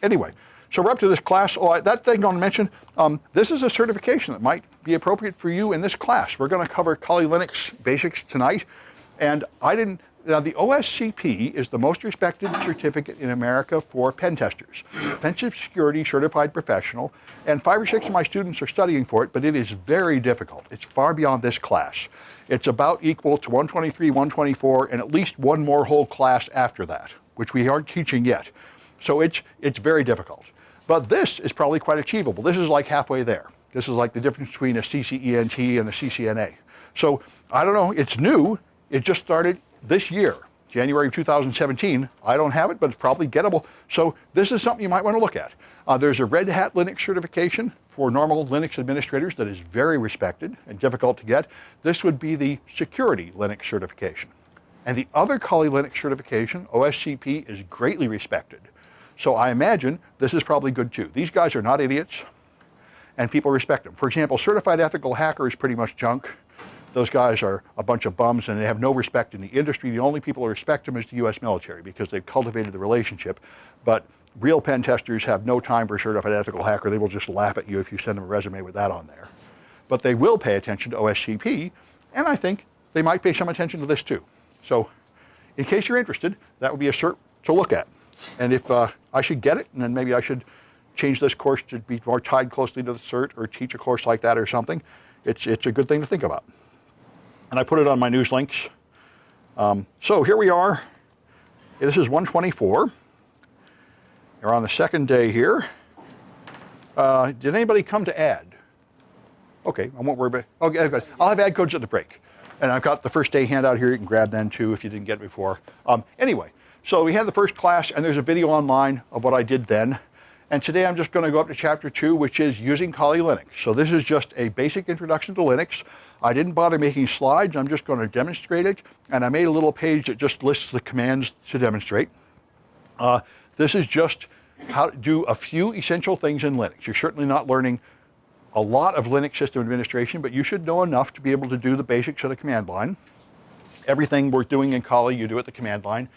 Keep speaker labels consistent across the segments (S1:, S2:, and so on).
S1: Anyway, so we're up to this class. Oh, that thing I want to mention, this is a certification that might be appropriate for you in this class. We're going to cover Kali Linux basics tonight. And now the OSCP is the most respected certificate in America for pen testers. Offensive Security Certified Professional, and 5 or 6 of my students are studying for it, but it is very difficult. It's far beyond this class. It's about equal to 123, 124, and at least one more whole class after that, which we aren't teaching yet. So it's very difficult. But this is probably quite achievable. This is like halfway there. This is like the difference between a CCENT and a CCNA. So I don't know, it's new. It just started this year, January of 2017. I don't have it, but it's probably gettable. So this is something you might want to look at. There's a Red Hat Linux certification for normal Linux administrators that is very respected and difficult to get. This would be the Security Linux certification. And the other Kali Linux certification, OSCP, is greatly respected. So I imagine this is probably good too. These guys are not idiots, and people respect them. For example, Certified Ethical Hacker is pretty much junk. Those guys are a bunch of bums and they have no respect in the industry. The only people who respect them is the US military because they've cultivated the relationship. But real pen testers have no time for Certified Ethical Hacker. They will just laugh at you if you send them a resume with that on there. But they will pay attention to OSCP, and I think they might pay some attention to this too. So in case you're interested, that would be a cert to look at. And if I should get it, and then maybe I should change this course to be more tied closely to the cert or teach a course like that or something, it's a good thing to think about. And I put it on my news links. So here we are. This is 124. We're on the second day here. Did anybody come to add? Okay, I won't worry about it. Okay, good. I'll have add codes at the break. And I've got the first day handout here. You can grab then too if you didn't get it before. Anyway, so we had the first class and there's a video online of what I did then. And today I'm just going to go up to chapter 2, which is using Kali Linux. So this is just a basic introduction to Linux. I didn't bother making slides. I'm just going to demonstrate it. And I made a little page that just lists the commands to demonstrate. This is just how to do a few essential things in Linux. You're certainly not learning a lot of Linux system administration, but you should know enough to be able to do the basics of the command line. Everything we're doing in Kali, you do at the command line.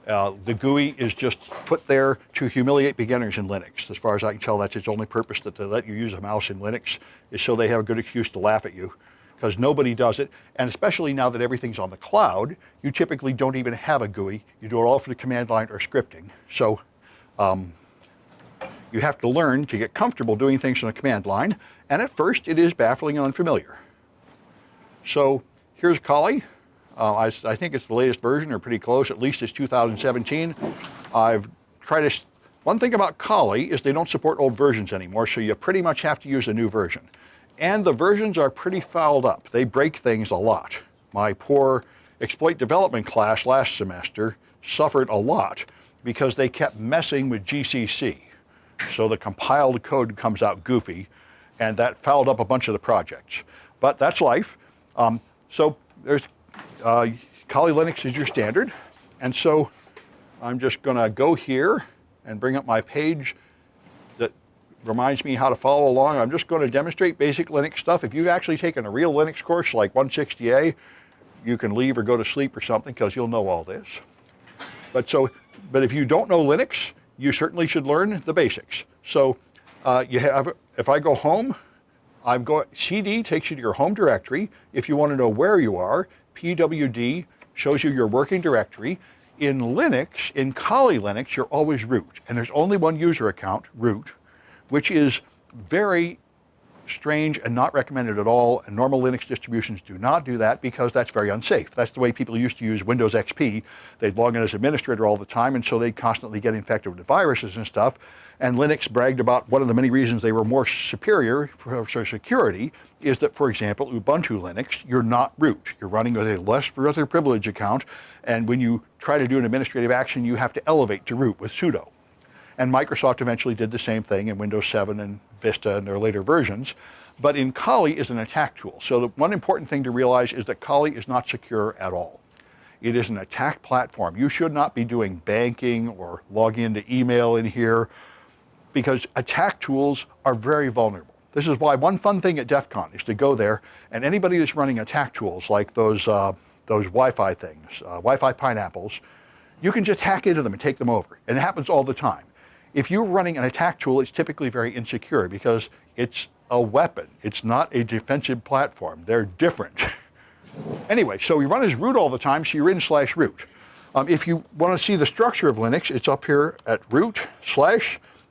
S1: The GUI is just put there to humiliate beginners in Linux. As far as I can tell, that's its only purpose, that to let you use a mouse in Linux is so they have a good excuse to laugh at you, because nobody does it. And especially now that everything's on the cloud, you typically don't even have a GUI. You do it all for the command line or scripting. So you have to learn to get comfortable doing things on the command line. And at first, it is baffling and unfamiliar. So here's Kali. I think it's the latest version, or pretty close. At least it's 2017. I've tried to. One thing about Kali is they don't support old versions anymore, so you pretty much have to use a new version. And the versions are pretty fouled up. They break things a lot. My poor exploit development class last semester suffered a lot because they kept messing with GCC. So the compiled code comes out goofy, and that fouled up a bunch of the projects. But that's life. So there's Kali Linux is your standard. And so I'm just going to go here and bring up my page that reminds me how to follow along. I'm just going to demonstrate basic Linux stuff. If you've actually taken a real Linux course like 160A, you can leave or go to sleep or something because you'll know all this. But if you don't know Linux, you certainly should learn the basics. So if I go home, CD takes you to your home directory. If you want to know where you are, PWD shows you your working directory. In Linux, in Kali Linux, you're always root. And there's only one user account, root, which is very strange and not recommended at all. And normal Linux distributions do not do that because that's very unsafe. That's the way people used to use Windows XP. They'd log in as administrator all the time, and so they'd constantly get infected with the viruses and stuff. And Linux bragged about one of the many reasons they were more superior for security is that, for example, Ubuntu Linux, you're not root. You're running with a less other privilege account, and when you try to do an administrative action, you have to elevate to root with sudo. And Microsoft eventually did the same thing in Windows 7 and Vista and their later versions. But in Kali is an attack tool. So the one important thing to realize is that Kali is not secure at all. It is an attack platform. You should not be doing banking or logging into email in here, because attack tools are very vulnerable. This is why one fun thing at DEF CON is to go there, and anybody that's running attack tools like those Wi-Fi things, Wi-Fi pineapples, you can just hack into them and take them over. And it happens all the time. if you're running an attack tool, it's typically very insecure because it's a weapon. It's not a defensive platform. They're different. Anyway, so we run as root all the time, so you're in /root. If you want to see the structure of Linux, it's up here at root /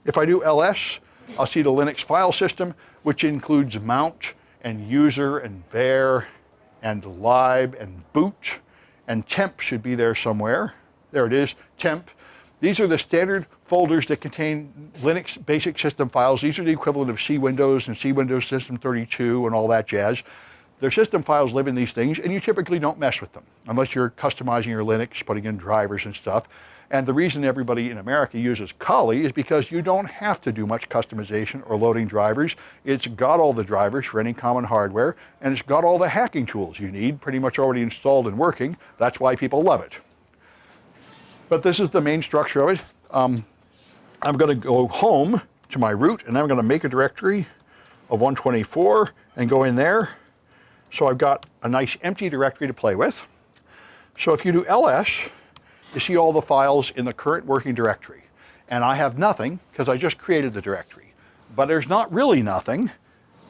S1: if I do ls, I'll see the Linux file system, which includes mount and user and var and lib and boot, and temp should be there somewhere. There it is, temp. These are the standard folders that contain Linux basic system files. These are the equivalent of C Windows and C Windows System 32 and all that jazz. Their system files live in these things, and you typically don't mess with them unless you're customizing your Linux, putting in drivers and stuff. And the reason everybody in America uses Kali is because you don't have to do much customization or loading drivers. It's got all the drivers for any common hardware, and it's got all the hacking tools you need pretty much already installed and working. That's why people love it. But this is the main structure of it. I'm going to go home to my root, and I'm going to make a directory of 124 and go in there. So I've got a nice empty directory to play with. So if you do ls, you see all the files in the current working directory. And I have nothing because I just created the directory. But there's not really nothing.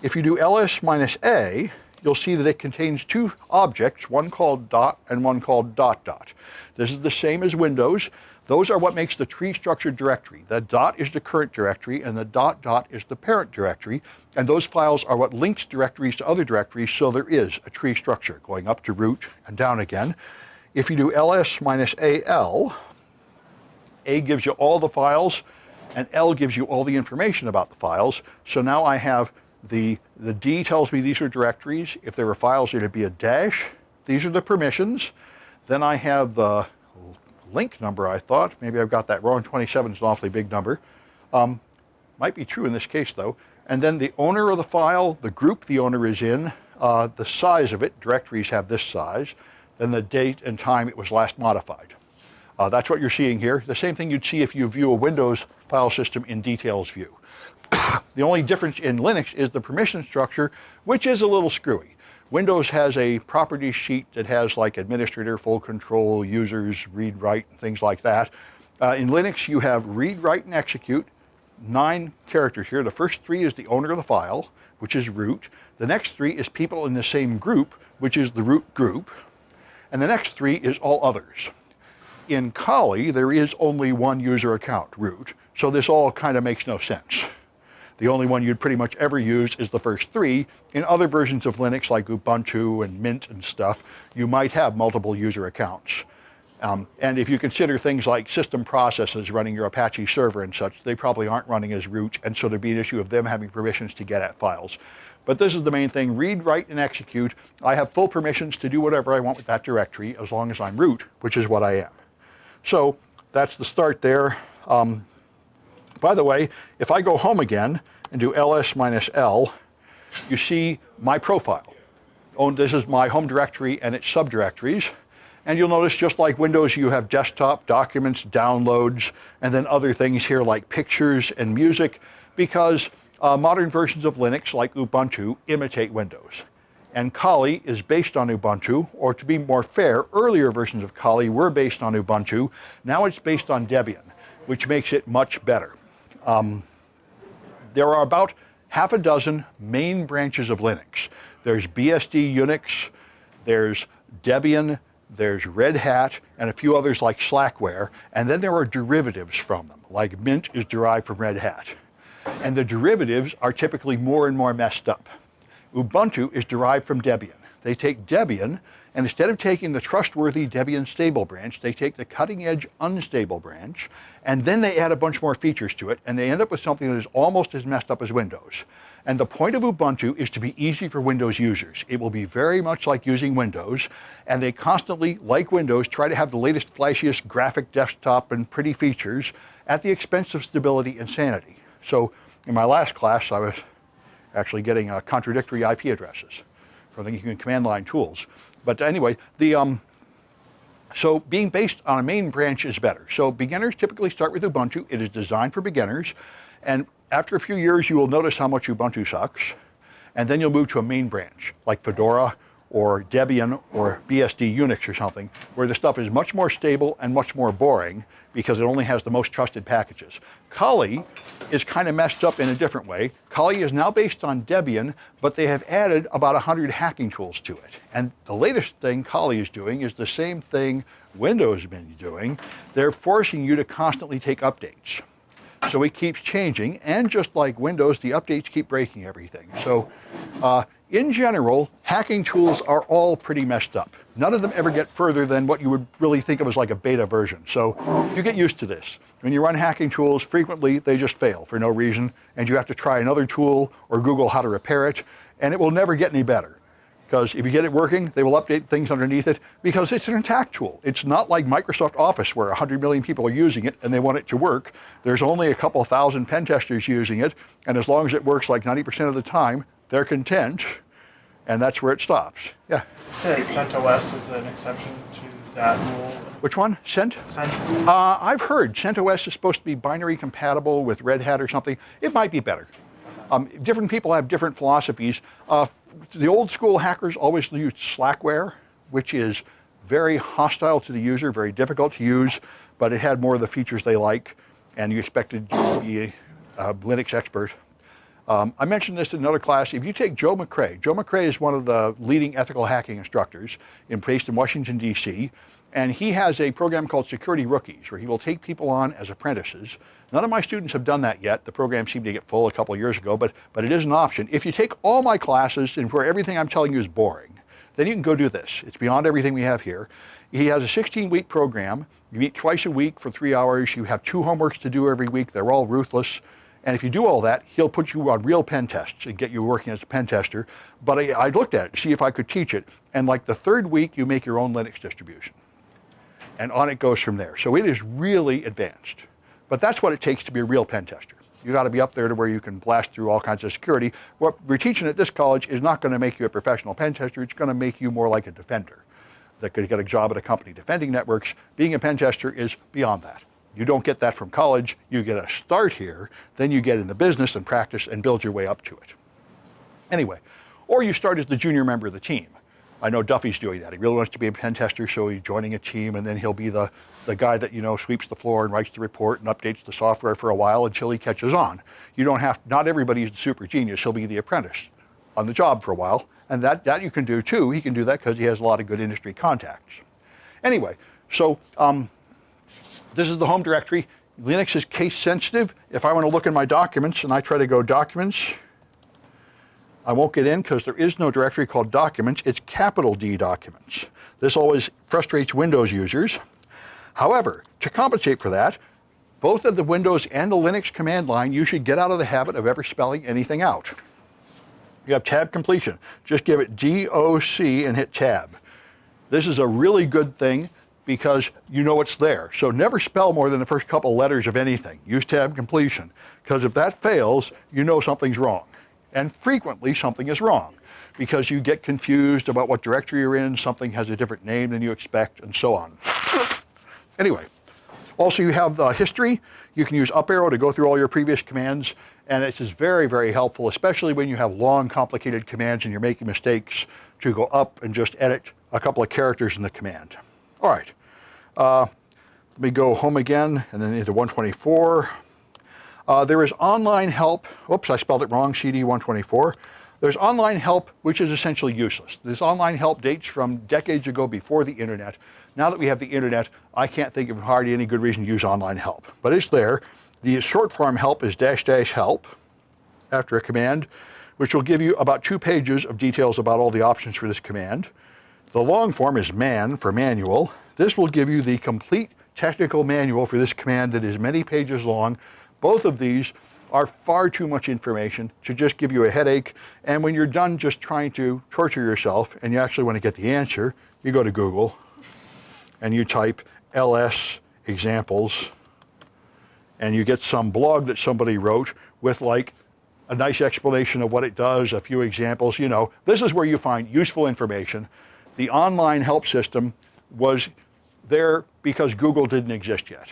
S1: If you do ls-a, you'll see that it contains two objects, one called dot and one called dot dot. This is the same as Windows. Those are what makes the tree structured directory. The dot is the current directory and the dot dot is the parent directory. And those files are what links directories to other directories, so there is a tree structure going up to root and down again. If you do ls-al, A gives you all the files and L gives you all the information about the files. So now I have the D tells me these are directories. If there were files, it'd be a dash. These are the permissions. Then I have the link number, I thought. Maybe I've got that wrong. 27 is an awfully big number. Might be true in this case, though. And then the owner of the file, the group the owner is in, the size of it. Directories have this size. Then the date and time it was last modified. That's what you're seeing here. The same thing you'd see if you view a Windows file system in details view. The only difference in Linux is the permission structure, which is a little screwy. Windows has a properties sheet that has like administrator, full control, users, read, write, and things like that. In Linux, you have read, write, and execute, 9 characters here. The first 3 is the owner of the file, which is root. The next 3 is people in the same group, which is the root group. And the next 3 is all others. In Kali, there is only one user account, root, so this all kind of makes no sense. The only one you'd pretty much ever use is the first 3. In other versions of Linux, like Ubuntu and Mint and stuff, you might have multiple user accounts. And if you consider things like system processes running your Apache server and such, they probably aren't running as root, and so there'd be an issue of them having permissions to get at files. But this is the main thing, read, write, and execute. I have full permissions to do whatever I want with that directory as long as I'm root, which is what I am. So that's the start there. By the way, if I go home again and do ls-l, you see my profile. Oh, this is my home directory and its subdirectories. And you'll notice, just like Windows, you have desktop, documents, downloads, and then other things here like pictures and music, because modern versions of Linux, like Ubuntu, imitate Windows. And Kali is based on Ubuntu, or to be more fair, earlier versions of Kali were based on Ubuntu. Now it's based on Debian, which makes it much better. There are about half a dozen main branches of Linux. There's BSD Unix, there's Debian, there's Red Hat, and a few others like Slackware, and then there are derivatives from them, like Mint is derived from Red Hat. And the derivatives are typically more and more messed up. Ubuntu is derived from Debian. They take Debian, and instead of taking the trustworthy Debian stable branch, they take the cutting-edge unstable branch, and then they add a bunch more features to it, and they end up with something that is almost as messed up as Windows. And the point of Ubuntu is to be easy for Windows users. It will be very much like using Windows, and they constantly, like Windows, try to have the latest, flashiest graphic desktop and pretty features at the expense of stability and sanity. So in my last class, I was actually getting contradictory IP addresses from the command line tools. But anyway, so being based on a main branch is better. So beginners typically start with Ubuntu. It is designed for beginners. And after a few years, you will notice how much Ubuntu sucks. And then you'll move to a main branch, like Fedora or Debian or BSD Unix or something, where the stuff is much more stable and much more boring because it only has the most trusted packages. Kali is kind of messed up in a different way. Kali is now based on Debian, but they have added about 100 hacking tools to it. And the latest thing Kali is doing is the same thing Windows has been doing. They're forcing you to constantly take updates. So it keeps changing, and just like Windows, the updates keep breaking everything. So in general, hacking tools are all pretty messed up. None of them ever get further than what you would really think of as like a beta version. So you get used to this. When you run hacking tools, frequently they just fail for no reason, and you have to try another tool or Google how to repair it, and it will never get any better. Because if you get it working, they will update things underneath it because it's an attack tool. It's not like Microsoft Office where 100 million people are using it and they want it to work. There's only a couple thousand pen testers using it, and as long as it works like 90% of the time, they're content, and that's where it stops. Yeah?
S2: You said CentOS is an exception to that rule.
S1: Which one? Cent?
S2: Cent.
S1: I've heard CentOS is supposed to be binary compatible with Red Hat or something. It might be better. Different people have different philosophies. The old school hackers always used Slackware, which is very hostile to the user, very difficult to use, but it had more of the features they like, and you expected to be a Linux expert. I mentioned this in another class. If you take Joe McCrae is one of the leading ethical hacking instructors based in Washington, D.C., and he has a program called Security Rookies, where he will take people on as apprentices. None of my students have done that yet. The program seemed to get full a couple of years ago, but it is an option. If you take all my classes and where everything I'm telling you is boring, then you can go do this. It's beyond everything we have here. He has a 16-week program. You meet twice a week for 3 hours. You have 2 homeworks to do every week. They're all ruthless. And if you do all that, he'll put you on real pen tests and get you working as a pen tester. But I looked at it to see if I could teach it. And like the 3rd week, you make your own Linux distribution. And on it goes from there. So it is really advanced. But that's what it takes to be a real pen tester. You got to be up there to where you can blast through all kinds of security. What we're teaching at this college is not going to make you a professional pen tester. It's going to make you more like a defender that could get a job at a company defending networks. Being a pen tester is beyond that. You don't get that from college. You get a start here, then you get in the business and practice and build your way up to it. Anyway, or you start as the junior member of the team. I know Duffy's doing that. He really wants to be a pen tester, so he's joining a team, and then he'll be the guy that, sweeps the floor and writes the report and updates the software for a while until he catches on. You don't have, not everybody's the super genius. He'll be the apprentice on the job for a while, and that you can do too. He can do that because he has a lot of good industry contacts. Anyway, so this is the home directory. Linux is case sensitive. If I want to look in my documents and I try to go documents, I won't get in because there is no directory called documents. It's capital D documents. This always frustrates Windows users. However, to compensate for that, both of the Windows and the Linux command line, you should get out of the habit of ever spelling anything out. You have tab completion. Just give it DOC and hit tab. This is a really good thing because you know it's there. So never spell more than the first couple letters of anything. Use tab completion, because if that fails, you know something's wrong. And frequently something is wrong because you get confused about what directory you're in, something has a different name than you expect, and so on. Anyway, also you have the history. You can use up arrow to go through all your previous commands, and this is very, very helpful, especially when you have long, complicated commands and you're making mistakes, to go up and just edit a couple of characters in the command. All right, let me go home again and then into 124. There is online help. Oops, I spelled it wrong, CD 124. There's online help, which is essentially useless. This online help dates from decades ago before the internet. Now that we have the internet, I can't think of hardly any good reason to use online help, but it's there. The short form help is -- help after a command, which will give you about 2 pages of details about all the options for this command. The long form is man for manual. This will give you the complete technical manual for this command that is many pages long. Both of these are far too much information to just give you a headache, and when you're done just trying to torture yourself and you actually want to get the answer, you go to Google and you type ls examples and you get some blog that somebody wrote with like a nice explanation of what it does, a few examples. This is where you find useful information. The online help system was there because Google didn't exist yet.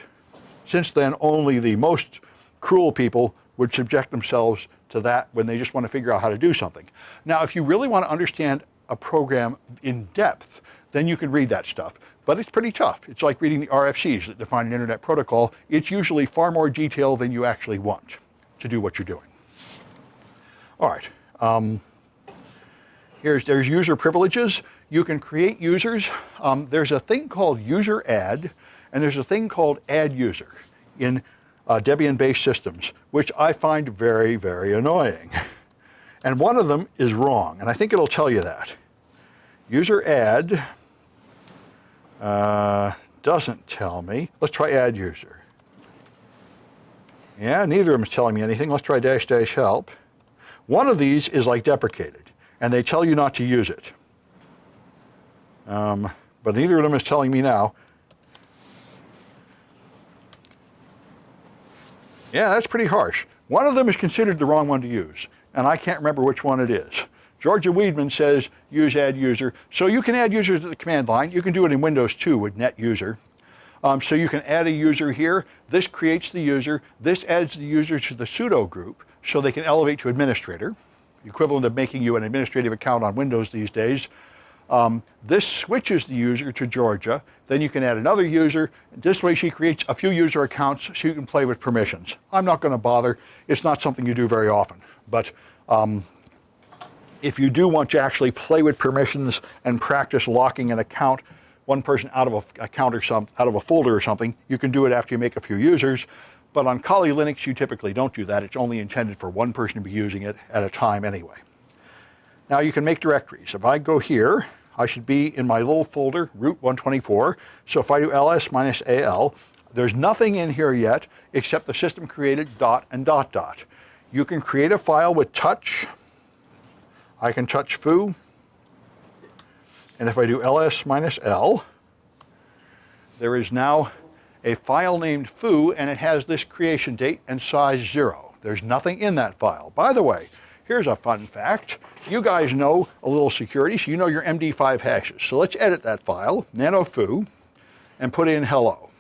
S1: Since then, only the most cruel people would subject themselves to that when they just want to figure out how to do something. Now, if you really want to understand a program in depth, then you can read that stuff. But it's pretty tough. It's like reading the RFCs that define an internet protocol. It's usually far more detailed than you actually want to do what you're doing. All right. There's user privileges. You can create users. There's a thing called user add, and there's a thing called add user in Debian-based systems, which I find very, very annoying. And one of them is wrong, and I think it'll tell you that. User add doesn't tell me. Let's try add user. Yeah, neither of them is telling me anything. Let's try dash dash help. One of these is like deprecated, and they tell you not to use it. But neither of them is telling me now. Yeah, that's pretty harsh. One of them is considered the wrong one to use, and I can't remember which one it is. Georgia Weidman says use add user. So you can add users to the command line. You can do it in Windows too with net user. So you can add a user here. This creates the user. This adds the user to the sudo group so they can elevate to administrator, the equivalent of making you an administrative account on Windows these days. This switches the user to Georgia. Then you can add another user. This way she creates a few user accounts so you can play with permissions. I'm not going to bother. It's not something you do very often. But if you do want to actually play with permissions and practice locking an account, one person out of a account or out of a folder or something, you can do it after you make a few users. But on Kali Linux, you typically don't do that. It's only intended for one person to be using it at a time anyway. Now you can make directories. If I go here, I should be in my little folder, root 124. So if I do ls-al, there's nothing in here yet except the system created dot and dot dot. You can create a file with touch. I can touch foo. And if I do ls-l, there is now a file named foo, and it has this creation date and size 0. There's nothing in that file. By the way, here's a fun fact. You guys know a little security, so you know your MD5 hashes. So let's edit that file, nano foo, and put in hello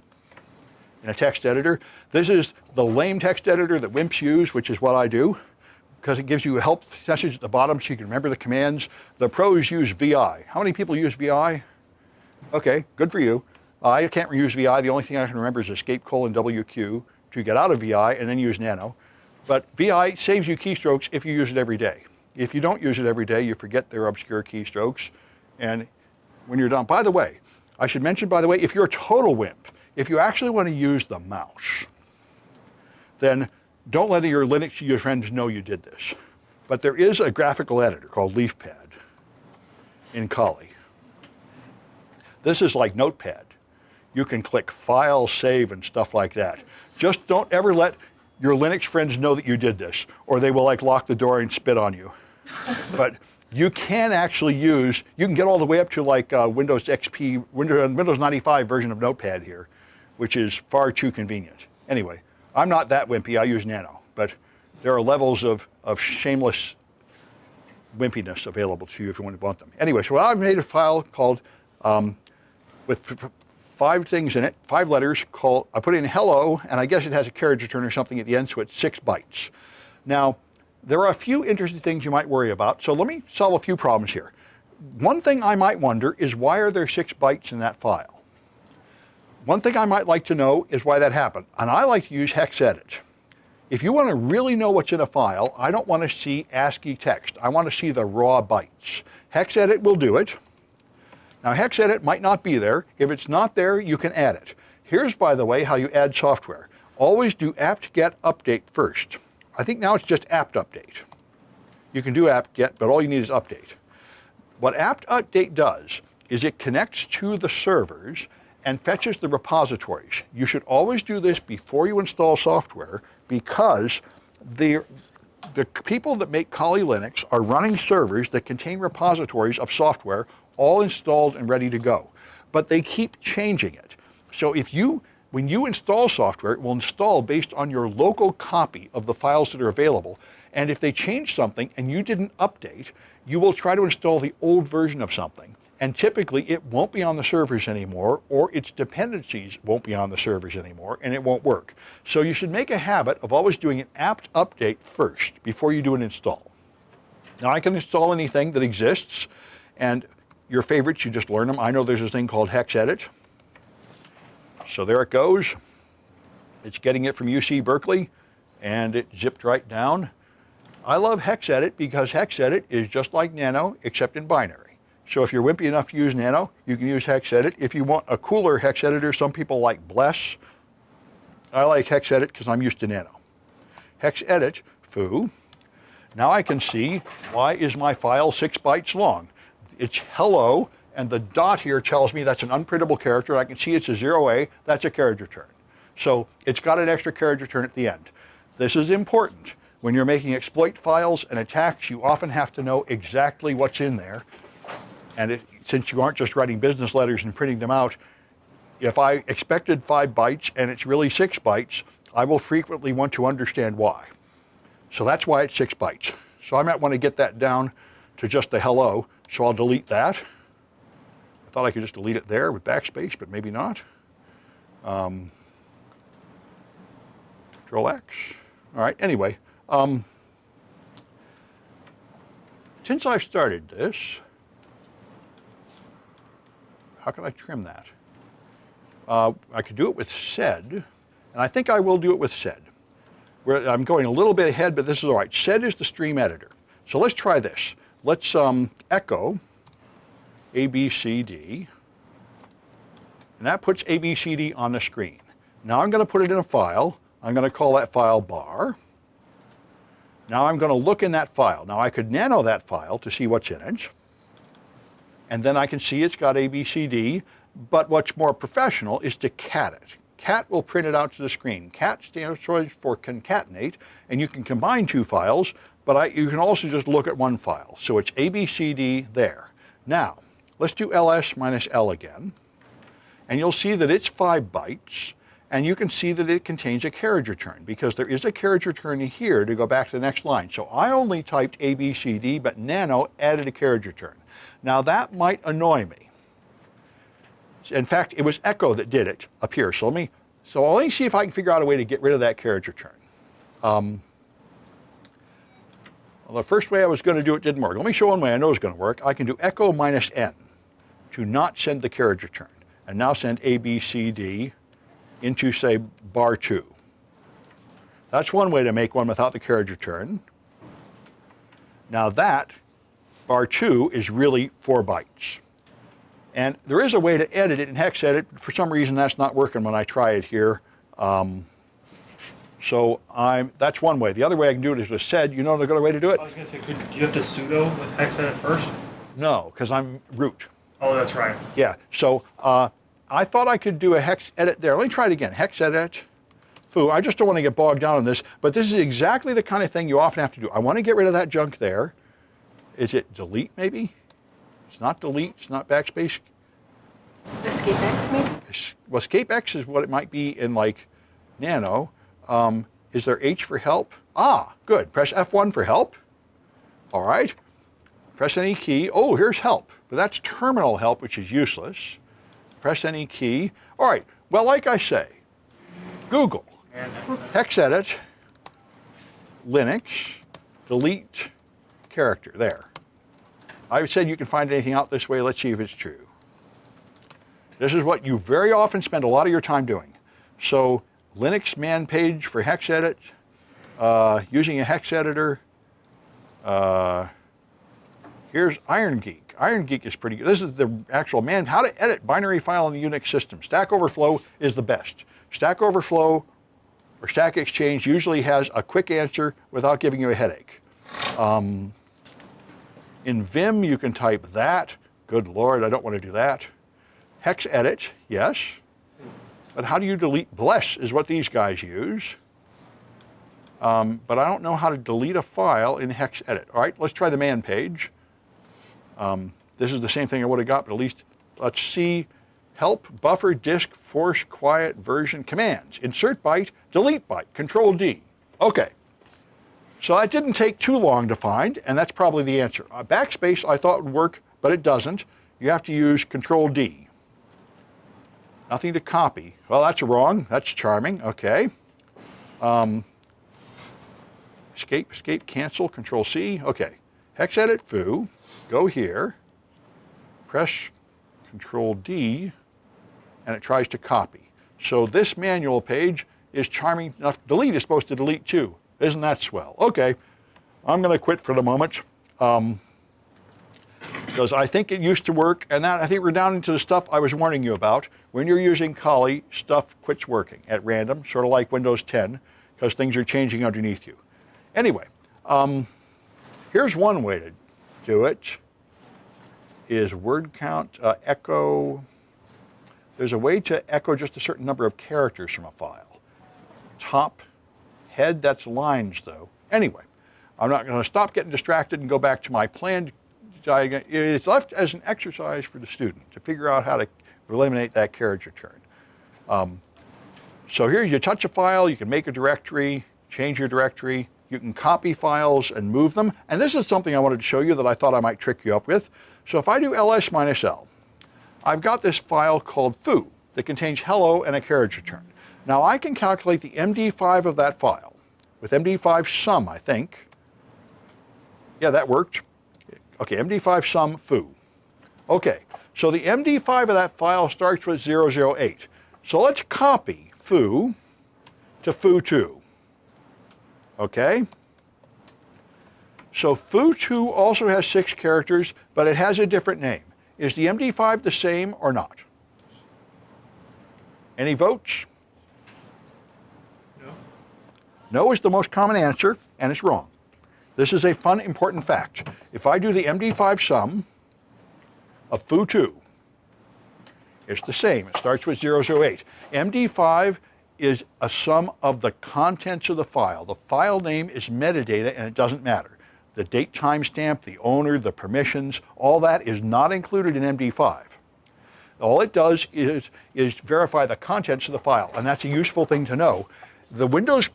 S1: in a text editor. This is the lame text editor that wimps use, which is what I do, because it gives you a help message at the bottom so you can remember the commands. The pros use VI. How many people use VI? Okay, good for you. I can't use VI. The only thing I can remember is escape :WQ to get out of VI and then use nano. But VI saves you keystrokes if you use it every day. If you don't use it every day, you forget their obscure keystrokes. And when you're done, by the way, I should mention, by the way, if you're a total wimp, if you actually want to use the mouse, then don't let your Linux friends know you did this. But there is a graphical editor called LeafPad in Kali. This is like Notepad. You can click File, Save, and stuff like that. Just don't ever let your Linux friends know that you did this, or they will like lock the door and spit on you. But you can actually use, you can get all the way up to like Windows XP, Windows 95 version of Notepad here, which is far too convenient. Anyway, I'm not that wimpy, I use nano, but there are levels of shameless wimpiness available to you if you want them. Anyway, so I've made a file called, with 5 things in it, 5 letters, called, I put in hello, and I guess it has a carriage return or something at the end, so it's 6 bytes. Now, there are a few interesting things you might worry about, so let me solve a few problems here. One thing I might wonder is why are there 6 bytes in that file? One thing I might like to know is why that happened, and I like to use hex edit. If you want to really know what's in a file, I don't want to see ASCII text. I want to see the raw bytes. Hex edit will do it. Now, hex edit might not be there. If it's not there, you can add it. Here's, by the way, how you add software. Always do apt-get update first. I think now it's just apt-update. You can do apt-get, but all you need is update. What apt-update does is it connects to the servers and fetches the repositories. You should always do this before you install software because the people that make Kali Linux are running servers that contain repositories of software all installed and ready to go. But they keep changing it. So when you install software, it will install based on your local copy of the files that are available. And if they change something and you didn't update, you will try to install the old version of something. And typically it won't be on the servers anymore, or its dependencies won't be on the servers anymore, and it won't work. So you should make a habit of always doing an apt update first before you do an install. Now I can install anything that exists, And your favorites, you just learn them. I know there's this thing called hex edit. So there it goes. It's getting it from UC Berkeley, and it zipped right down. I love hex edit because hex edit is just like nano, except in binary. So if you're wimpy enough to use nano, you can use hex edit. If you want a cooler hex editor, some people like bless. I like hex edit because I'm used to nano. Hex edit, foo. Now I can see why is my file 6 bytes long. It's hello, and the dot here tells me that's an unprintable character. I can see it's a 0A, that's a carriage return. So it's got an extra carriage return at the end. This is important. When you're making exploit files and attacks, you often have to know exactly what's in there. And since you aren't just writing business letters and printing them out, if I expected 5 bytes and it's really 6 bytes, I will frequently want to understand why. So that's why it's 6 bytes. So I might want to get that down to just the hello, so I'll delete that. I thought I could just delete it there with backspace, but maybe not. Control X. All right, anyway. Since I've started this, how can I trim that? I could do it with sed, and I think I will do it with sed. I'm going a little bit ahead, but this is all right. Sed is the stream editor. So let's try this. Let's echo ABCD, and that puts ABCD on the screen. Now I'm going to put it in a file. I'm going to call that file bar. Now I'm going to look in that file. Now I could nano that file to see what's in it, and then I can see it's got ABCD, but what's more professional is to cat it. Cat will print it out to the screen. Cat stands for concatenate, and you can combine 2 files, but you can also just look at 1 file. So it's ABCD there. Now, let's do ls minus L again, and you'll see that it's 5 bytes, and you can see that it contains a carriage return, because there is a carriage return here to go back to the next line. So I only typed ABCD, but nano added a carriage return. Now that might annoy me. In fact, it was echo that did it up here. So let me see if I can figure out a way to get rid of that carriage return. Well, the first way I was going to do it didn't work. Let me show one way I know is going to work. I can do echo minus N to not send the carriage return, and now send ABCD into, say, bar 2. That's one way to make one without the carriage return. Now that bar 2 is really 4 bytes. And there is a way to edit it in hex edit. For some reason, that's not working when I try it here. That's one way. The other way I can do it is with sed. You know the other way to do it?
S2: I was going to say, do you have to sudo with hex edit first?
S1: No, because I'm root.
S2: Oh, that's right.
S1: Yeah, so I thought I could do a hex edit there. Let me try it again. Hex edit. Foo, I just don't want to get bogged down on this, but this is exactly the kind of thing you often have to do. I want to get rid of that junk there. Is it delete maybe? It's not delete, it's not backspace.
S3: Escape X maybe?
S1: Well, escape X is what it might be in like nano. Is there H for help? Ah, good. Press F1 for help. All right. Press any key. Oh, here's help. But that's terminal help, which is useless. Press any key. All right. Well, like I say, Google, hex edit, Linux, delete character. There. I said you can find anything out this way. Let's see if it's true. This is what you very often spend a lot of your time doing. So Linux man page for hex edit, using a hex editor. Here's Iron Geek. Iron Geek is pretty good. This is the actual man, how to edit binary file in the Unix system. Stack Overflow is the best. Stack Overflow or Stack Exchange usually has a quick answer without giving you a headache. In Vim, you can type that. Good Lord, I don't want to do that. Hex edit, yes. But how do you delete? Bless is what these guys use. But I don't know how to delete a file in hex edit. All right, let's try the man page. This is the same thing I would have got, but at least let's see. Help, buffer, disk, force, quiet, version, commands. Insert byte, delete byte, Control D. Okay. So that didn't take too long to find, and that's probably the answer. Backspace I thought would work, but it doesn't. You have to use Control D. Nothing to copy. Well, that's wrong. That's charming. Okay. Escape, cancel, Control C. Okay. Hex edit, foo. Go here. press Control D, and it tries to copy. So this manual page is charming enough. Delete is supposed to delete too. Isn't that swell? Okay, I'm going to quit for the moment. Because I think it used to work, and that I think we're down into the stuff I was warning you about. When you're using Kali, stuff quits working at random, sort of like Windows 10, because things are changing underneath you. Anyway, here's one way to do it, is word count, echo. There's a way to echo just a certain number of characters from a file. Top, head, that's lines though. Anyway, I'm not going to stop getting distracted and go back to my planned diagram. It's left as an exercise for the student to figure out how to eliminate that carriage return. So here you touch a file, you can make a directory, change your directory, you can copy files and move them. And this is something I wanted to show you that I thought I might trick you up with. So if I do ls-l, I've got this file called foo that contains hello and a carriage return. Now I can calculate the MD5 of that file with MD5 sum, I think. Yeah, that worked. Okay, MD5 sum foo. Okay, so the MD5 of that file starts with 008. So let's copy foo to foo2. Okay? So foo2 also has 6 characters, but it has a different name. Is the MD5 the same or not? Any votes?
S2: No.
S1: No is the most common answer, and it's wrong. This is a fun, important fact. If I do the MD5 sum of foo2, it's the same. It starts with 008. MD5 is a sum of the contents of the file. The file name is metadata, and it doesn't matter. The date timestamp, the owner, the permissions, all that is not included in MD5. All it does is verify the contents of the file, and that's a useful thing to know. The Windows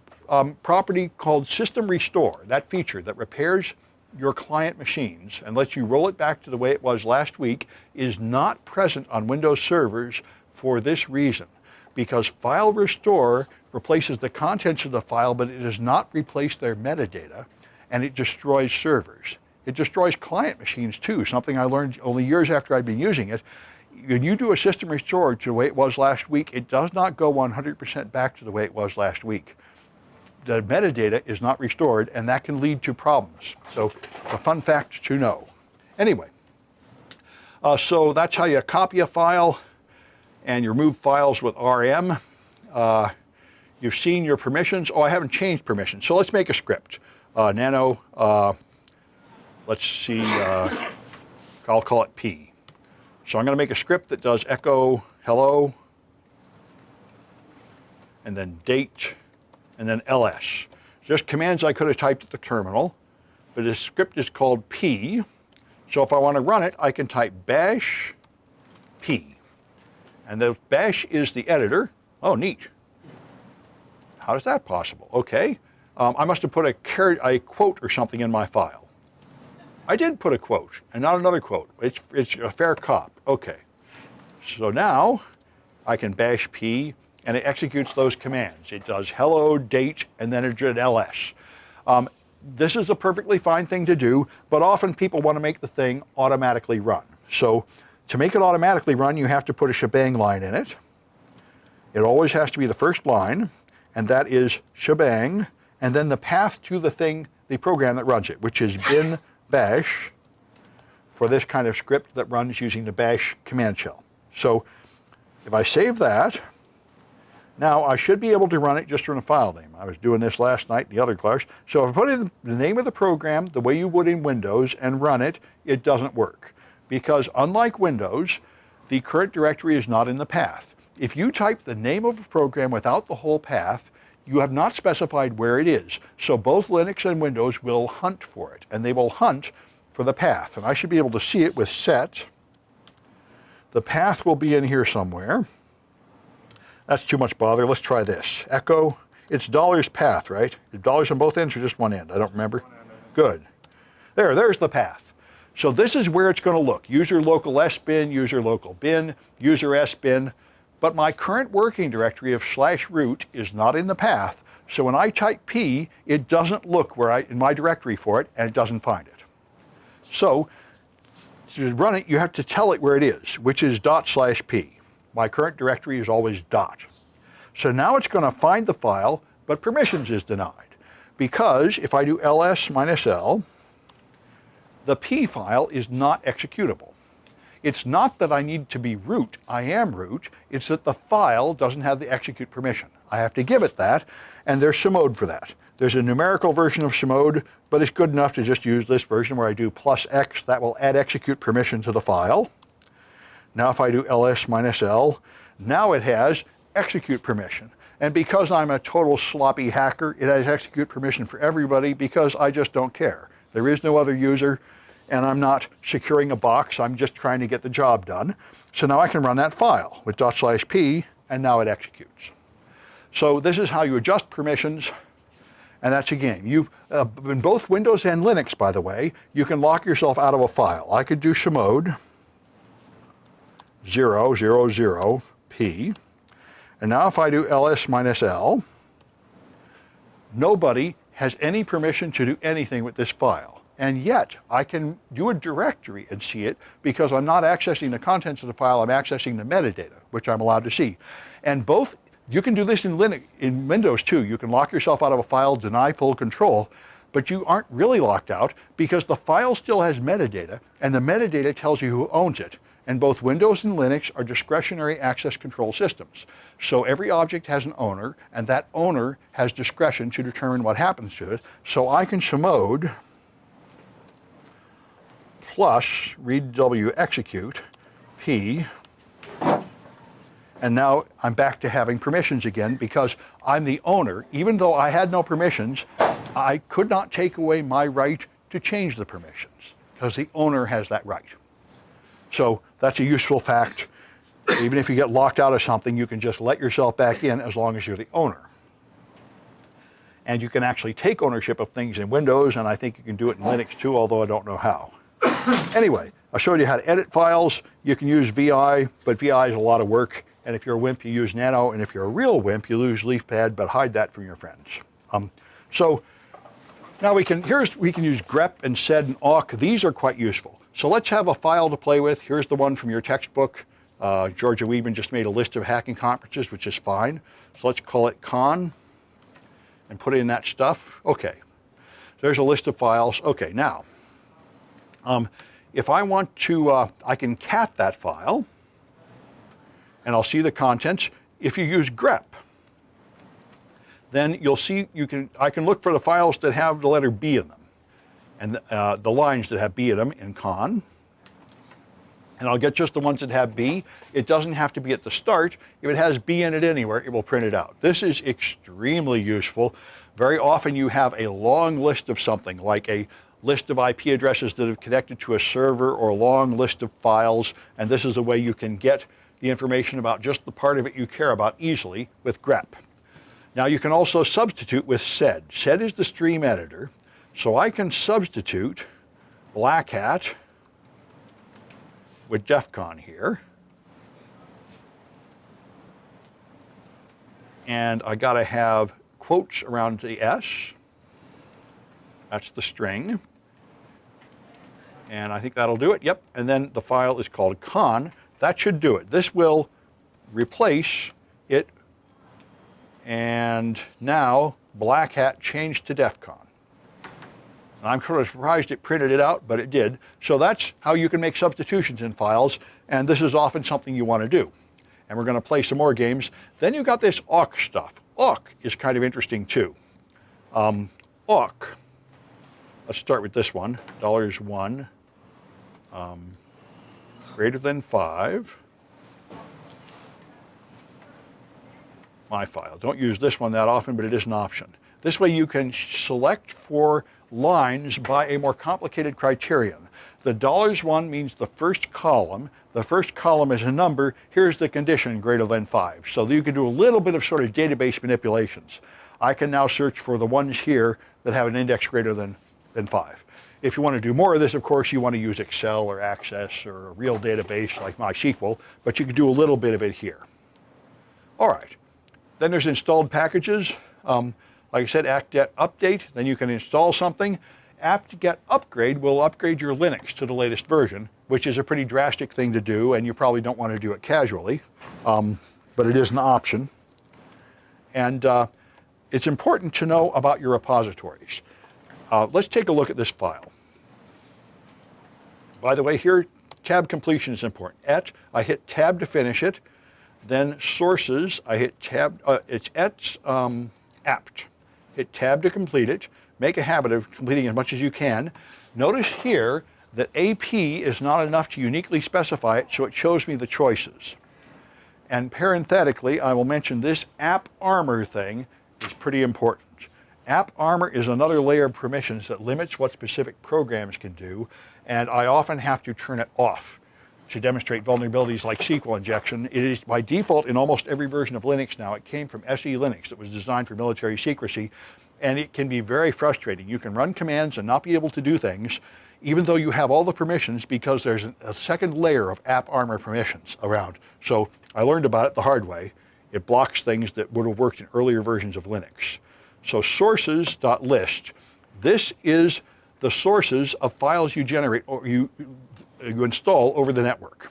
S1: property called System Restore, that feature that repairs your client machines and lets you roll it back to the way it was last week, is not present on Windows servers for this reason. Because File Restore replaces the contents of the file, but it does not replace their metadata, and it destroys servers. It destroys client machines too, something I learned only years after I'd been using it. When you do a system restore to the way it was last week, it does not go 100% back to the way it was last week. The metadata is not restored, and that can lead to problems. So a fun fact to know. Anyway, so that's how you copy a file and you remove files with RM. You've seen your permissions. Oh, I haven't changed permissions. So let's make a script. Nano, let's see, I'll call it P. So I'm going to make a script that does echo hello, and then date, and then ls. Just commands I could have typed at the terminal, but this script is called P. So if I want to run it, I can type bash P. And the bash is the editor. Oh, neat. How is that possible? Okay. I must have put a quote or something in my file. I did put a quote and not another quote. It's a fair cop. Okay. So now I can bash P and it executes those commands. It does hello, date, and then it did ls. This is a perfectly fine thing to do, but often people want to make the thing automatically run. So to make it automatically run, you have to put a shebang line in it. It always has to be the first line, and that is shebang, and then the path to the thing, the program that runs it, which is bin bash for this kind of script that runs using the bash command shell. So if I save that, now I should be able to run it just from a file name. I was doing this last night in the other class. So if I put in the name of the program the way you would in Windows and run it, it doesn't work. Because unlike Windows, the current directory is not in the path. If you type the name of a program without the whole path, you have not specified where it is. So both Linux and Windows will hunt for it, and they will hunt for the path. And I should be able to see it with set. The path will be in here somewhere. That's too much bother. Let's try this. Echo, it's $path, right? Dollars on both ends or just one end? I don't remember. Good. There's the path. So this is where it's going to look. User local sbin, user local bin, user sbin. But my current working directory of /root is not in the path. So when I type P, it doesn't look in my directory for it, and it doesn't find it. So to run it, you have to tell it where it is, which is ./p. My current directory is always dot. So now it's going to find the file, but permissions is denied. Because if I do ls -l, the p file is not executable. It's not that I need to be root, I am root, it's that the file doesn't have the execute permission. I have to give it that, and there's chmod for that. There's a numerical version of chmod, but it's good enough to just use this version where I do +x, that will add execute permission to the file. Now if I do ls -l, now it has execute permission. And because I'm a total sloppy hacker, it has execute permission for everybody because I just don't care. There is no other user, and I'm not securing a box, I'm just trying to get the job done. So now I can run that file with ./p, and now it executes. So this is how you adjust permissions, and that's a game. In both Windows and Linux, by the way, you can lock yourself out of a file. I could do chmod 000p, and now if I do ls -l, nobody has any permission to do anything with this file. And yet, I can do a directory and see it because I'm not accessing the contents of the file, I'm accessing the metadata, which I'm allowed to see. And both, you can do this in Linux, in Windows too. You can lock yourself out of a file, deny full control, but you aren't really locked out because the file still has metadata, and the metadata tells you who owns it. And both Windows and Linux are discretionary access control systems. So every object has an owner, and that owner has discretion to determine what happens to it. So I can chmod plus readw execute p, and now I'm back to having permissions again because I'm the owner. Even though I had no permissions, I could not take away my right to change the permissions because the owner has that right. So that's a useful fact. Even if you get locked out of something, you can just let yourself back in as long as you're the owner. And you can actually take ownership of things in Windows, and I think you can do it in Linux too, although I don't know how. Anyway, I showed you how to edit files. You can use VI, but VI is a lot of work. And if you're a wimp, you use Nano. And if you're a real wimp, you use LeafPad, but hide that from your friends. So now we can use grep and sed and awk. These are quite useful. So let's have a file to play with. Here's the one from your textbook. Georgia Weedman just made a list of hacking conferences, which is fine. So let's call it con and put in that stuff. Okay, there's a list of files. Okay, now, if I want to, I can cat that file, and I'll see the contents. If you use grep, then you'll see, I can look for the files that have the letter B in them, and the lines that have B in them in con, and I'll get just the ones that have B. It doesn't have to be at the start. If it has B in it anywhere, it will print it out. This is extremely useful. Very often you have a long list of something, like a list of IP addresses that have connected to a server, or a long list of files, and this is a way you can get the information about just the part of it you care about easily with grep. Now you can also substitute with sed. Sed is the stream editor, so I can substitute Black Hat with DEF CON here. And I gotta have quotes around the S. That's the string. And I think that'll do it, yep. And then the file is called con. That should do it. This will replace it. And now Black Hat changed to DEF CON. I'm sort of surprised it printed it out, but it did. So that's how you can make substitutions in files, and this is often something you want to do. And we're going to play some more games. Then you've got this awk stuff. Awk is kind of interesting too. Awk, let's start with this one, $1, greater than 5. My file. Don't use this one that often, but it is an option. This way you can select for lines by a more complicated criterion. The $1 means the first column. The first column is a number. Here's the condition, greater than 5. So you can do a little bit of sort of database manipulations. I can now search for the ones here that have an index greater than 5. If you want to do more of this, of course, you want to use Excel or Access or a real database like MySQL, but you can do a little bit of it here. All right. Then there's installed packages. Like I said, act-get update, then you can install something, apt-get upgrade will upgrade your Linux to the latest version, which is a pretty drastic thing to do, and you probably don't want to do it casually, but it is an option. And it's important to know about your repositories. Let's take a look at this file. By the way, here, tab completion is important. I hit tab to finish it. Then sources, I hit tab, it's apt. Hit tab to complete it. Make a habit of completing as much as you can. Notice here that AP is not enough to uniquely specify it, so it shows me the choices. And parenthetically, I will mention this app armor thing is pretty important. App armor is another layer of permissions that limits what specific programs can do, and I often have to turn it off to demonstrate vulnerabilities like SQL injection. It is by default in almost every version of Linux now. It came from SE Linux that was designed for military secrecy, and it can be very frustrating. You can run commands and not be able to do things, even though you have all the permissions, because there's a second layer of app armor permissions around. So I learned about it the hard way. It blocks things that would have worked in earlier versions of Linux. So sources.list, this is the sources of files you generate or you install over the network.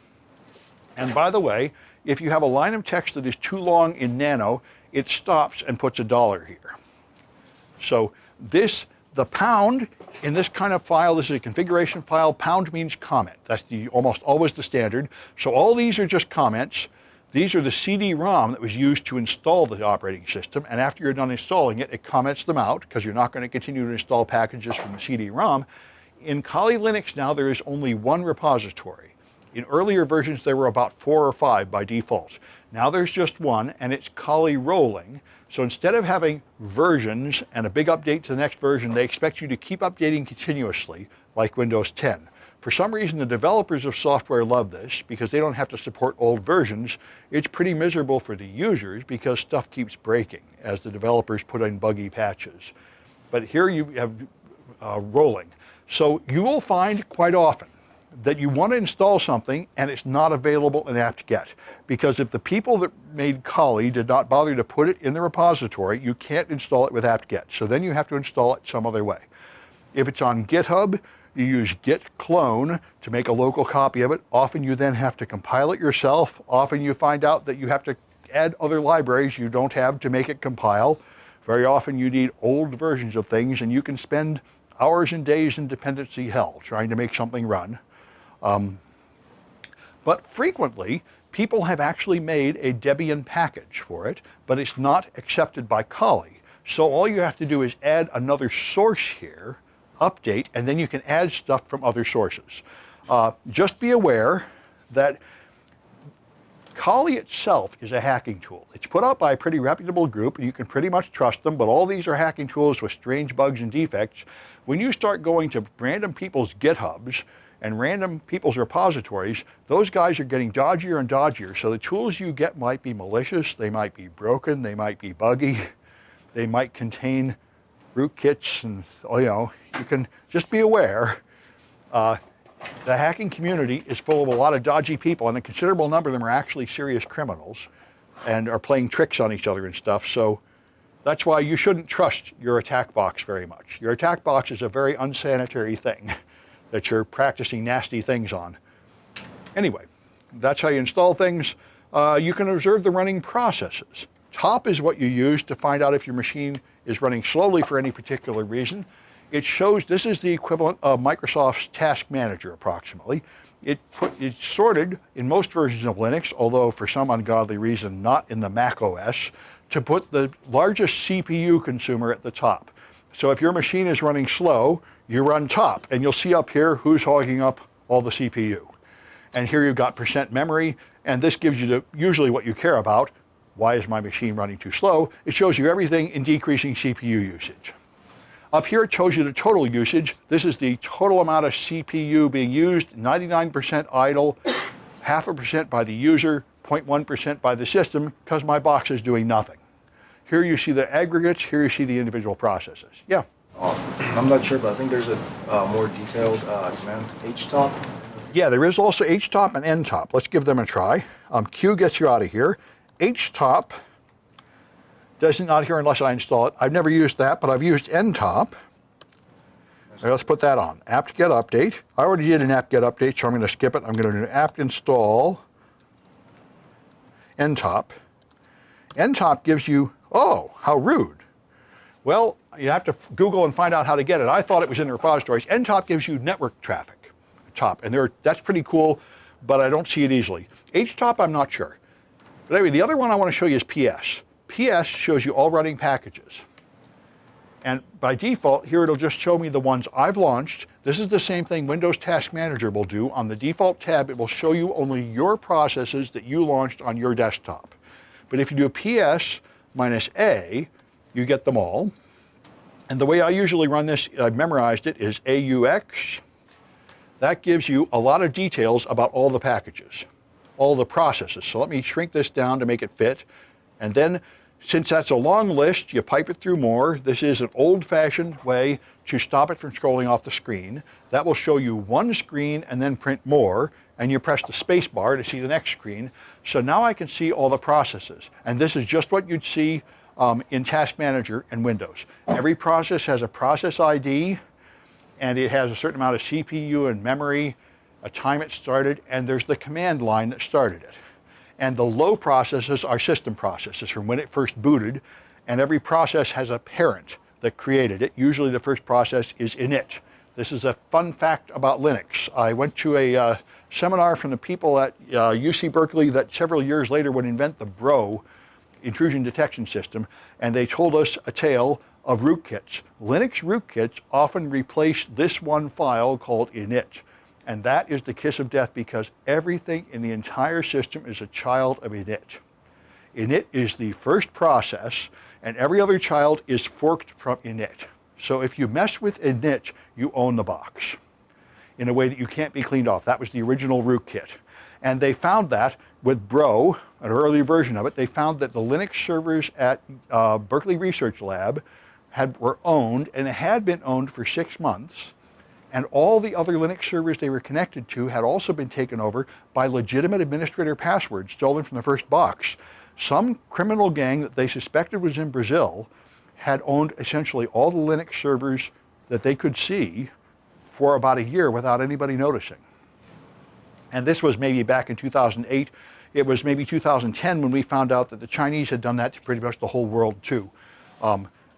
S1: And by the way, if you have a line of text that is too long in nano, it stops and puts $1 here. So the pound in this kind of file, this is a configuration file. Pound means comment. That's almost always the standard. So all these are just comments. These are the CD-ROM that was used to install the operating system, and after you're done installing it, it comments them out because you're not going to continue to install packages from the CD-ROM. In Kali Linux now there is only one repository. In earlier versions there were about 4 or 5 by default. Now there's just one, and it's Kali rolling. So instead of having versions and a big update to the next version, they expect you to keep updating continuously like Windows 10. For some reason, the developers of software love this because they don't have to support old versions. It's pretty miserable for the users because stuff keeps breaking as the developers put in buggy patches. But here you have rolling. So you will find quite often that you want to install something and it's not available in apt-get, because if the people that made Kali did not bother to put it in the repository, you can't install it with apt-get. So then you have to install it some other way. If it's on GitHub, you use git clone to make a local copy of it. Often you then have to compile it yourself. Often you find out that you have to add other libraries you don't have to make it compile. Very often you need old versions of things, and you can spend hours and days in dependency hell trying to make something run. But frequently, people have actually made a Debian package for it, but it's not accepted by Kali. So all you have to do is add another source here, update, and then you can add stuff from other sources. Just be aware that Kali itself is a hacking tool. It's put out by a pretty reputable group, and you can pretty much trust them, but all these are hacking tools with strange bugs and defects. When you start going to random people's GitHubs and random people's repositories, those guys are getting dodgier and dodgier. So the tools you get might be malicious, they might be broken, they might be buggy, they might contain rootkits, and you can just be aware. The hacking community is full of a lot of dodgy people, and a considerable number of them are actually serious criminals and are playing tricks on each other and stuff. So that's why you shouldn't trust your attack box very much. Your attack box is a very unsanitary thing that you're practicing nasty things on. Anyway, that's how you install things. You can observe the running processes. Top is what you use to find out if your machine is running slowly for any particular reason. It shows this is the equivalent of Microsoft's Task Manager approximately. It's sorted in most versions of Linux, although for some ungodly reason not in the Mac OS, to put the largest CPU consumer at the top. So if your machine is running slow, you run top, and you'll see up here who's hogging up all the CPU. And here you've got percent memory, and this gives you usually what you care about. Why is my machine running too slow? It shows you everything in decreasing CPU usage. Up here it shows you the total usage. This is the total amount of CPU being used, 99% idle, 0.5% by the user, 0.1% by the system, because my box is doing nothing. Here you see the aggregates, here you see the individual processes. Yeah?
S4: I'm not sure, but I think there's a more detailed command, htop.
S1: Yeah, there is also htop and ntop. Let's give them a try. Q gets you out of here. htop does not here unless I install it. I've never used that, but I've used ntop. All right, let's put that on. apt-get update. I already did an apt-get update, so I'm going to skip it. I'm going to do apt install ntop. ntop gives you, oh, how rude. Well, you have to Google and find out how to get it. I thought it was in the repositories. ntop gives you network traffic, top, and that's pretty cool, but I don't see it easily. htop, I'm not sure. But anyway, the other one I want to show you is ps. ps shows you all running packages. And by default, here it'll just show me the ones I've launched. This is the same thing Windows Task Manager will do. On the default tab, it will show you only your processes that you launched on your desktop. But if you do ps-a, you get them all. And the way I usually run this, I've memorized it, is AUX. That gives you a lot of details about all the packages, all the processes. So let me shrink this down to make it fit. And then, since that's a long list, you pipe it through more. This is an old-fashioned way to stop it from scrolling off the screen. That will show you one screen and then print more, and you press the space bar to see the next screen. So now I can see all the processes. And this is just what you'd see in Task Manager and Windows. Every process has a process ID, and it has a certain amount of CPU and memory, a time it started, and there's the command line that started it. And the low processes are system processes from when it first booted, and every process has a parent that created it. Usually the first process is init. This is a fun fact about Linux. I went to a seminar from the people at UC Berkeley that several years later would invent the BRO, intrusion detection system, and they told us a tale of rootkits. Linux rootkits often replace this one file called init. And that is the kiss of death because everything in the entire system is a child of init. Init is the first process, and every other child is forked from init. So if you mess with init, you own the box in a way that you can't be cleaned off. That was the original rootkit. And they found that with Bro, an earlier version of it, they found that the Linux servers at Berkeley Research Lab were owned, and had been owned for 6 months. And all the other Linux servers they were connected to had also been taken over by legitimate administrator passwords stolen from the first box. Some criminal gang that they suspected was in Brazil had owned essentially all the Linux servers that they could see for about a year without anybody noticing. And this was maybe back in 2008. It was maybe 2010 when we found out that the Chinese had done that to pretty much the whole world too.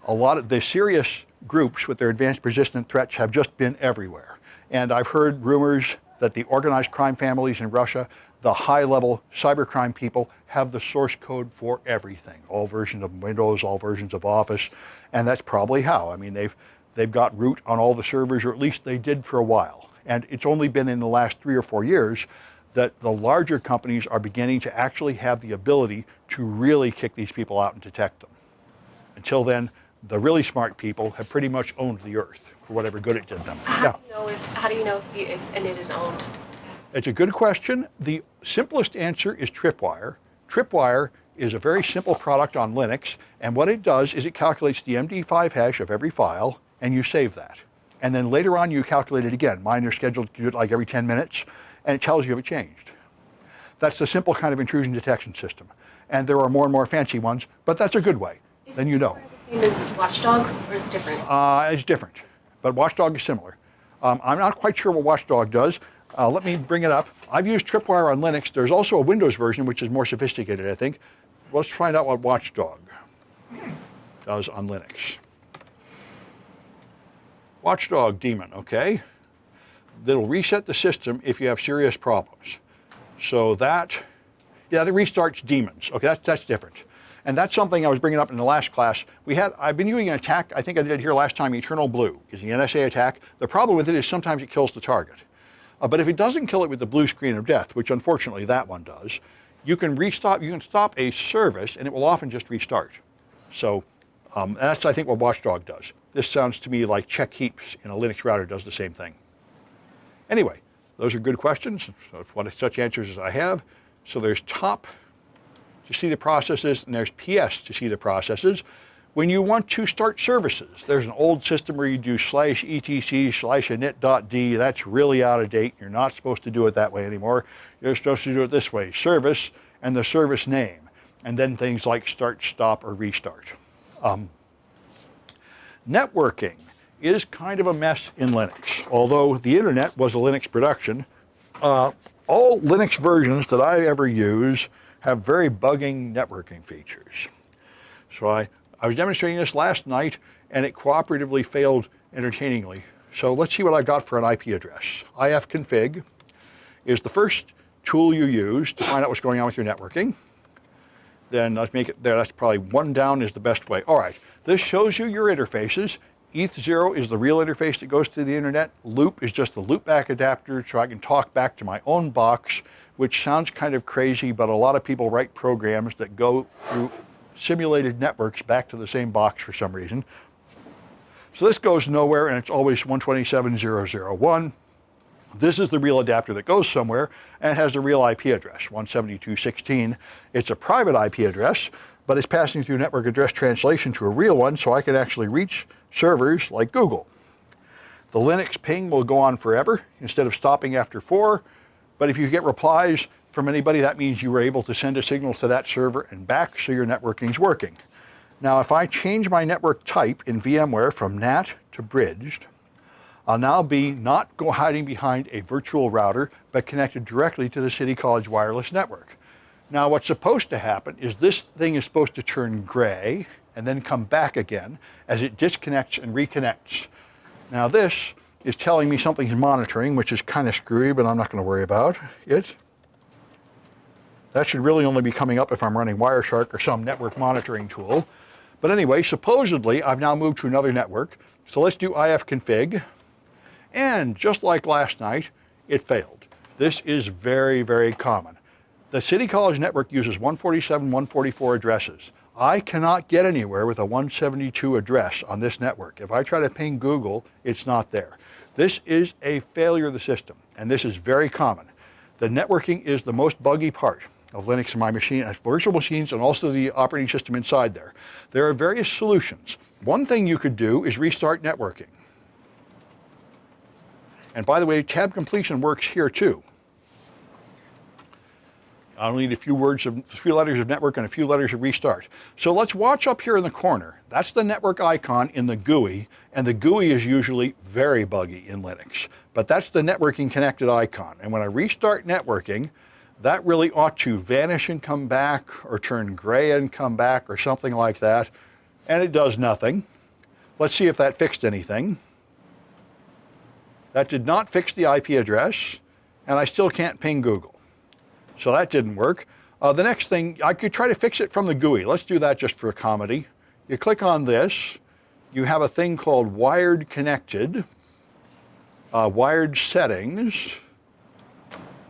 S1: A lot of the serious groups with their advanced persistent threats have just been everywhere. And I've heard rumors that the organized crime families in Russia, the high-level cybercrime people, have the source code for everything, all versions of Windows, all versions of Office, and that's probably how. I mean, they've got root on all the servers, or at least they did for a while. And it's only been in the last 3 or 4 years that the larger companies are beginning to actually have the ability to really kick these people out and detect them. Until then, the really smart people have pretty much owned the earth for whatever good it did them.
S3: How do you know if init is owned?
S1: It's a good question. The simplest answer is Tripwire. Tripwire is a very simple product on Linux, and what it does is it calculates the MD5 hash of every file, and you save that. And then later on you calculate it again. Mine are scheduled to do it like every 10 minutes, and it tells you if it changed. That's the simple kind of intrusion detection system. And there are more and more fancy ones, but that's a good way. Then you know.
S3: Is it the same as Watchdog, or is it different?
S1: It's different, but Watchdog is similar. I'm not quite sure what Watchdog does. Let me bring it up. I've used Tripwire on Linux. There's also a Windows version, which is more sophisticated, I think. Let's find out what Watchdog does on Linux. Watchdog daemon, okay? That'll reset the system if you have serious problems. So that, yeah, that restarts daemons. Okay, that's different. And that's something I was bringing up in the last class. I've been using an attack, I think I did here last time, Eternal Blue, is the NSA attack. The problem with it is sometimes it kills the target. But if it doesn't kill it with the blue screen of death, which unfortunately that one does, you can stop a service and it will often just restart. So that's, I think, what Watchdog does. This sounds to me like check heaps in a Linux router does the same thing. Anyway, those are good questions. So what such answers as I have. So there's top to see the processes, and there's PS to see the processes. When you want to start services, there's an old system where you do /etc/init.d. That's really out of date. You're not supposed to do it that way anymore. You're supposed to do it this way: service and the service name, and then things like start, stop, or restart. Networking is kind of a mess in Linux. Although the internet was a Linux production, all Linux versions that I ever use have very bugging networking features. So I was demonstrating this last night, and it cooperatively failed entertainingly. So let's see what I've got for an IP address. ifconfig is the first tool you use to find out what's going on with your networking. Then let's make it there. That's probably one down is the best way. All right, this shows you your interfaces. ETH0 is the real interface that goes to the internet. Loop is just the loopback adapter, so I can talk back to my own box, which sounds kind of crazy, but a lot of people write programs that go through simulated networks back to the same box for some reason. So this goes nowhere, and it's always 127.0.0.1. This is the real adapter that goes somewhere, and it has the real IP address, 172.16. It's a private IP address, but it's passing through network address translation to a real one, so I can actually reach servers like Google. The Linux ping will go on forever instead of stopping after 4, but if you get replies from anybody, that means you were able to send a signal to that server and back, so your networking's working. Now, if I change my network type in VMware from NAT to bridged, I'll now be not hiding behind a virtual router, but connected directly to the City College wireless network. Now, what's supposed to happen is this thing is supposed to turn gray and then come back again as it disconnects and reconnects. Now, this is telling me something's monitoring, which is kind of screwy, but I'm not going to worry about it. That should really only be coming up if I'm running Wireshark or some network monitoring tool. But anyway, supposedly, I've now moved to another network. So let's do ifconfig. And just like last night, it failed. This is very, very common. The City College network uses 147, 144 addresses. I cannot get anywhere with a 172 address on this network. If I try to ping Google, it's not there. This is a failure of the system, and this is very common. The networking is the most buggy part of Linux in my machine, virtual machines, and also the operating system inside there. There are various solutions. One thing you could do is restart networking. And by the way, tab completion works here too. I'll need a few letters of network and a few letters of restart. So let's watch up here in the corner. That's the network icon in the GUI, and the GUI is usually very buggy in Linux. But that's the networking connected icon. And when I restart networking, that really ought to vanish and come back, or turn gray and come back, or something like that. And it does nothing. Let's see if that fixed anything. That did not fix the IP address, and I still can't ping Google. So that didn't work. The next thing, I could try to fix it from the GUI. Let's do that just for comedy. You click on this. You have a thing called wired connected, wired settings.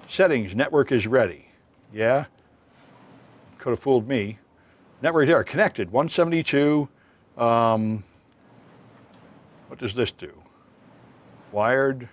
S1: Settings, network is ready. Yeah, could have fooled me. Network there, connected, 172. What does this do? Wired,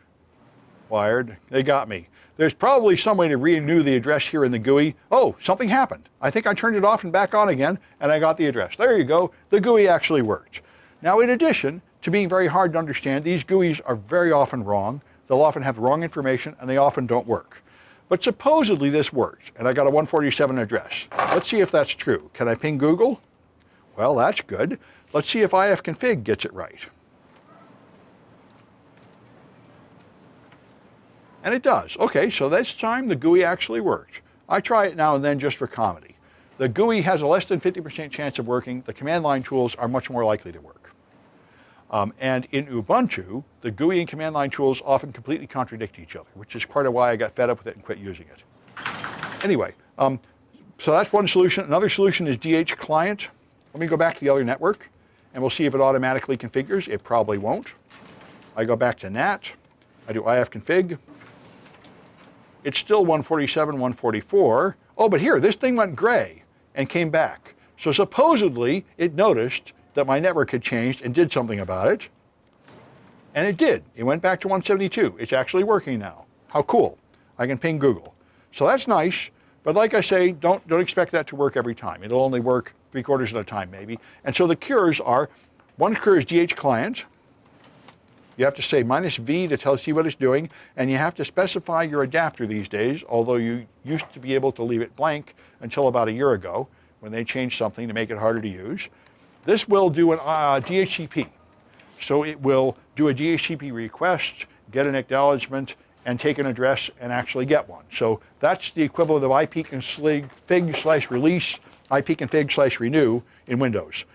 S1: they got me. There's probably some way to renew the address here in the GUI. Oh, something happened. I think I turned it off and back on again, and I got the address. There you go, the GUI actually worked. Now, in addition to being very hard to understand, these GUIs are very often wrong. They'll often have wrong information, and they often don't work. But supposedly this worked, and I got a 147 address. Let's see if that's true. Can I ping Google? Well, that's good. Let's see if ifconfig gets it right. And it does. Okay, so this time the GUI actually worked. I try it now and then just for comedy. The GUI has a less than 50% chance of working. The command line tools are much more likely to work. And in Ubuntu, the GUI and command line tools often completely contradict each other, which is part of why I got fed up with it and quit using it. Anyway, so that's one solution. Another solution is DH client. Let me go back to the other network, and we'll see if it automatically configures. It probably won't. I go back to NAT. I do ifconfig. It's still 147, 144. Oh, but here, this thing went gray and came back. So supposedly, it noticed that my network had changed and did something about it. And it did. It went back to 172. It's actually working now. How cool. I can ping Google. So that's nice, but like I say, don't expect that to work every time. It'll only work 3/4 of the time, maybe. And so the cures are, one cure is DH client. You have to say -V to see what it's doing, and you have to specify your adapter these days, although you used to be able to leave it blank until about a year ago when they changed something to make it harder to use. This will do an DHCP. So it will do a DHCP request, get an acknowledgement, and take an address and actually get one. So that's the equivalent of ipconfig/release, ipconfig/renew in Windows.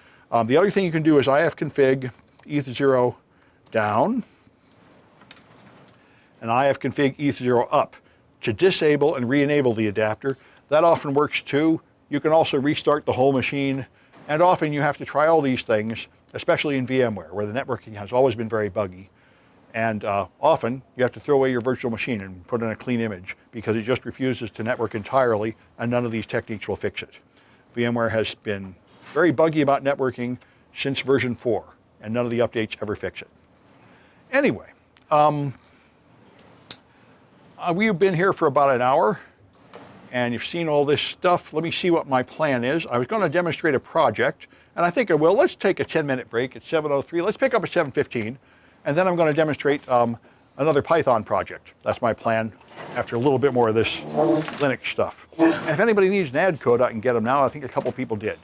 S1: The other thing you can do is ifconfig eth0 down and ifconfig eth0 up to disable and re-enable the adapter. That often works too. You can also restart the whole machine, and often you have to try all these things, especially in VMware, where the networking has always been very buggy. And often you have to throw away your virtual machine and put in a clean image because it just refuses to network entirely, and none of these techniques will fix it. VMware has been very buggy about networking since version 4, and none of the updates ever fix it. Anyway, we've been here for about an hour, and you've seen all this stuff. Let me see what my plan is. I was going to demonstrate a project, and I think I will. Let's take a 10-minute break at 7:03. Let's pick up at 7:15, and then I'm going to demonstrate another Python project. That's my plan after a little bit more of this Linux stuff. And if anybody needs an ad code, I can get them now. I think a couple people did.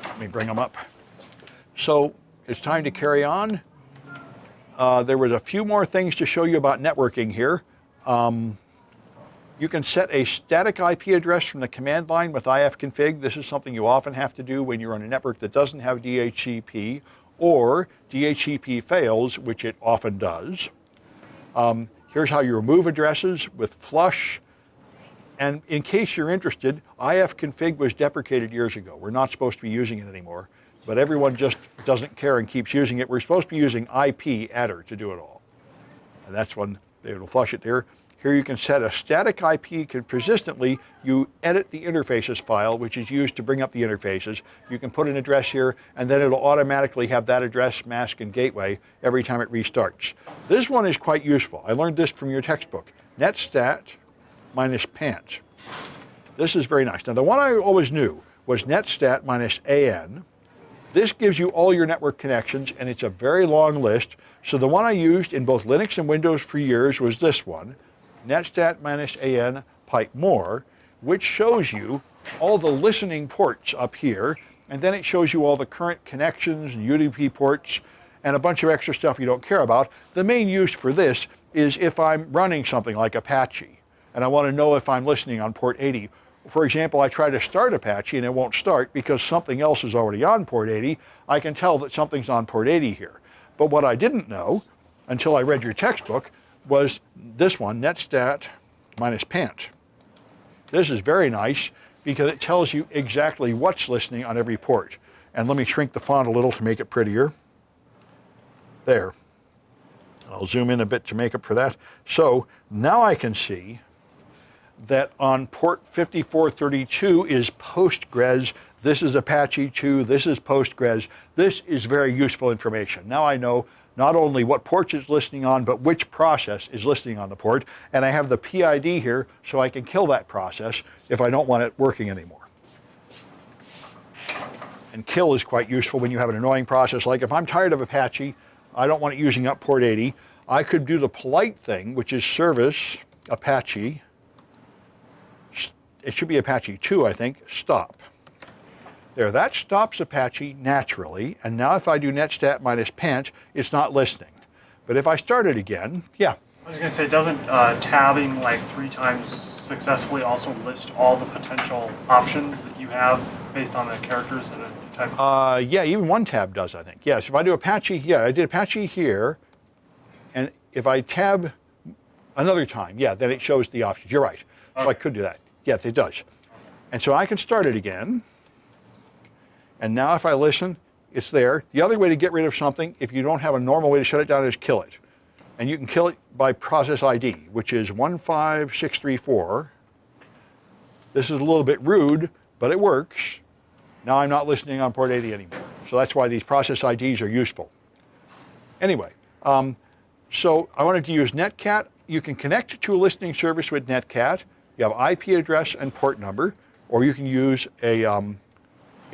S1: Let me bring them up. So it's time to carry on. There was a few more things to show you about networking here. You can set a static IP address from the command line with ifconfig. This is something you often have to do when you're on a network that doesn't have DHCP, or DHCP fails, which it often does. Here's how you remove addresses with flush. And in case you're interested, ifconfig was deprecated years ago. We're not supposed to be using it anymore, but everyone just doesn't care and keeps using it. We're supposed to be using ipadder to do it all. And that's when it'll flush it there. Here you can set a static IP persistently. You edit the interfaces file, which is used to bring up the interfaces. You can put an address here, and then it'll automatically have that address, mask, and gateway every time it restarts. This one is quite useful. I learned this from your textbook. netstat -pant. This is very nice. Now, the one I always knew was netstat -an. This gives you all your network connections, and it's a very long list. So the one I used in both Linux and Windows for years was this one, netstat -an pipe more, which shows you all the listening ports up here, and then it shows you all the current connections and UDP ports and a bunch of extra stuff you don't care about. The main use for this is if I'm running something like Apache, and I want to know if I'm listening on port 80. For example, I try to start Apache and it won't start because something else is already on port 80. I can tell that something's on port 80 here. But what I didn't know until I read your textbook was this one, netstat -pant. This is very nice because it tells you exactly what's listening on every port. And let me shrink the font a little to make it prettier. There. I'll zoom in a bit to make up for that. So now I can see that on port 5432 is Postgres. This is Apache 2. This is Postgres. This is very useful information. Now I know not only what ports it's listening on, but which process is listening on the port. And I have the PID here, so I can kill that process if I don't want it working anymore. And kill is quite useful when you have an annoying process. Like if I'm tired of Apache, I don't want it using up port 80, I could do the polite thing, which is service Apache. It should be Apache 2, I think, stop. There, that stops Apache naturally, and now if I do netstat -pant, it's not listening. But if I start it again, yeah.
S2: I was going to say, doesn't tabbing like 3 times successfully also list all the potential options that you have based on the characters that you type?
S1: Yeah, even one tab does, I think. Yes, if I do Apache, yeah, I did Apache here, and if I tab another time, yeah, then it shows the options. You're right. Okay. So I could do that. Yes, it does. And so I can start it again. And now if I listen, it's there. The other way to get rid of something, if you don't have a normal way to shut it down, is kill it. And you can kill it by process ID, which is 15634. This is a little bit rude, but it works. Now I'm not listening on port 80 anymore. So that's why these process IDs are useful. Anyway, so I wanted to use netcat. You can connect to a listening service with netcat. You have IP address and port number, or you can use a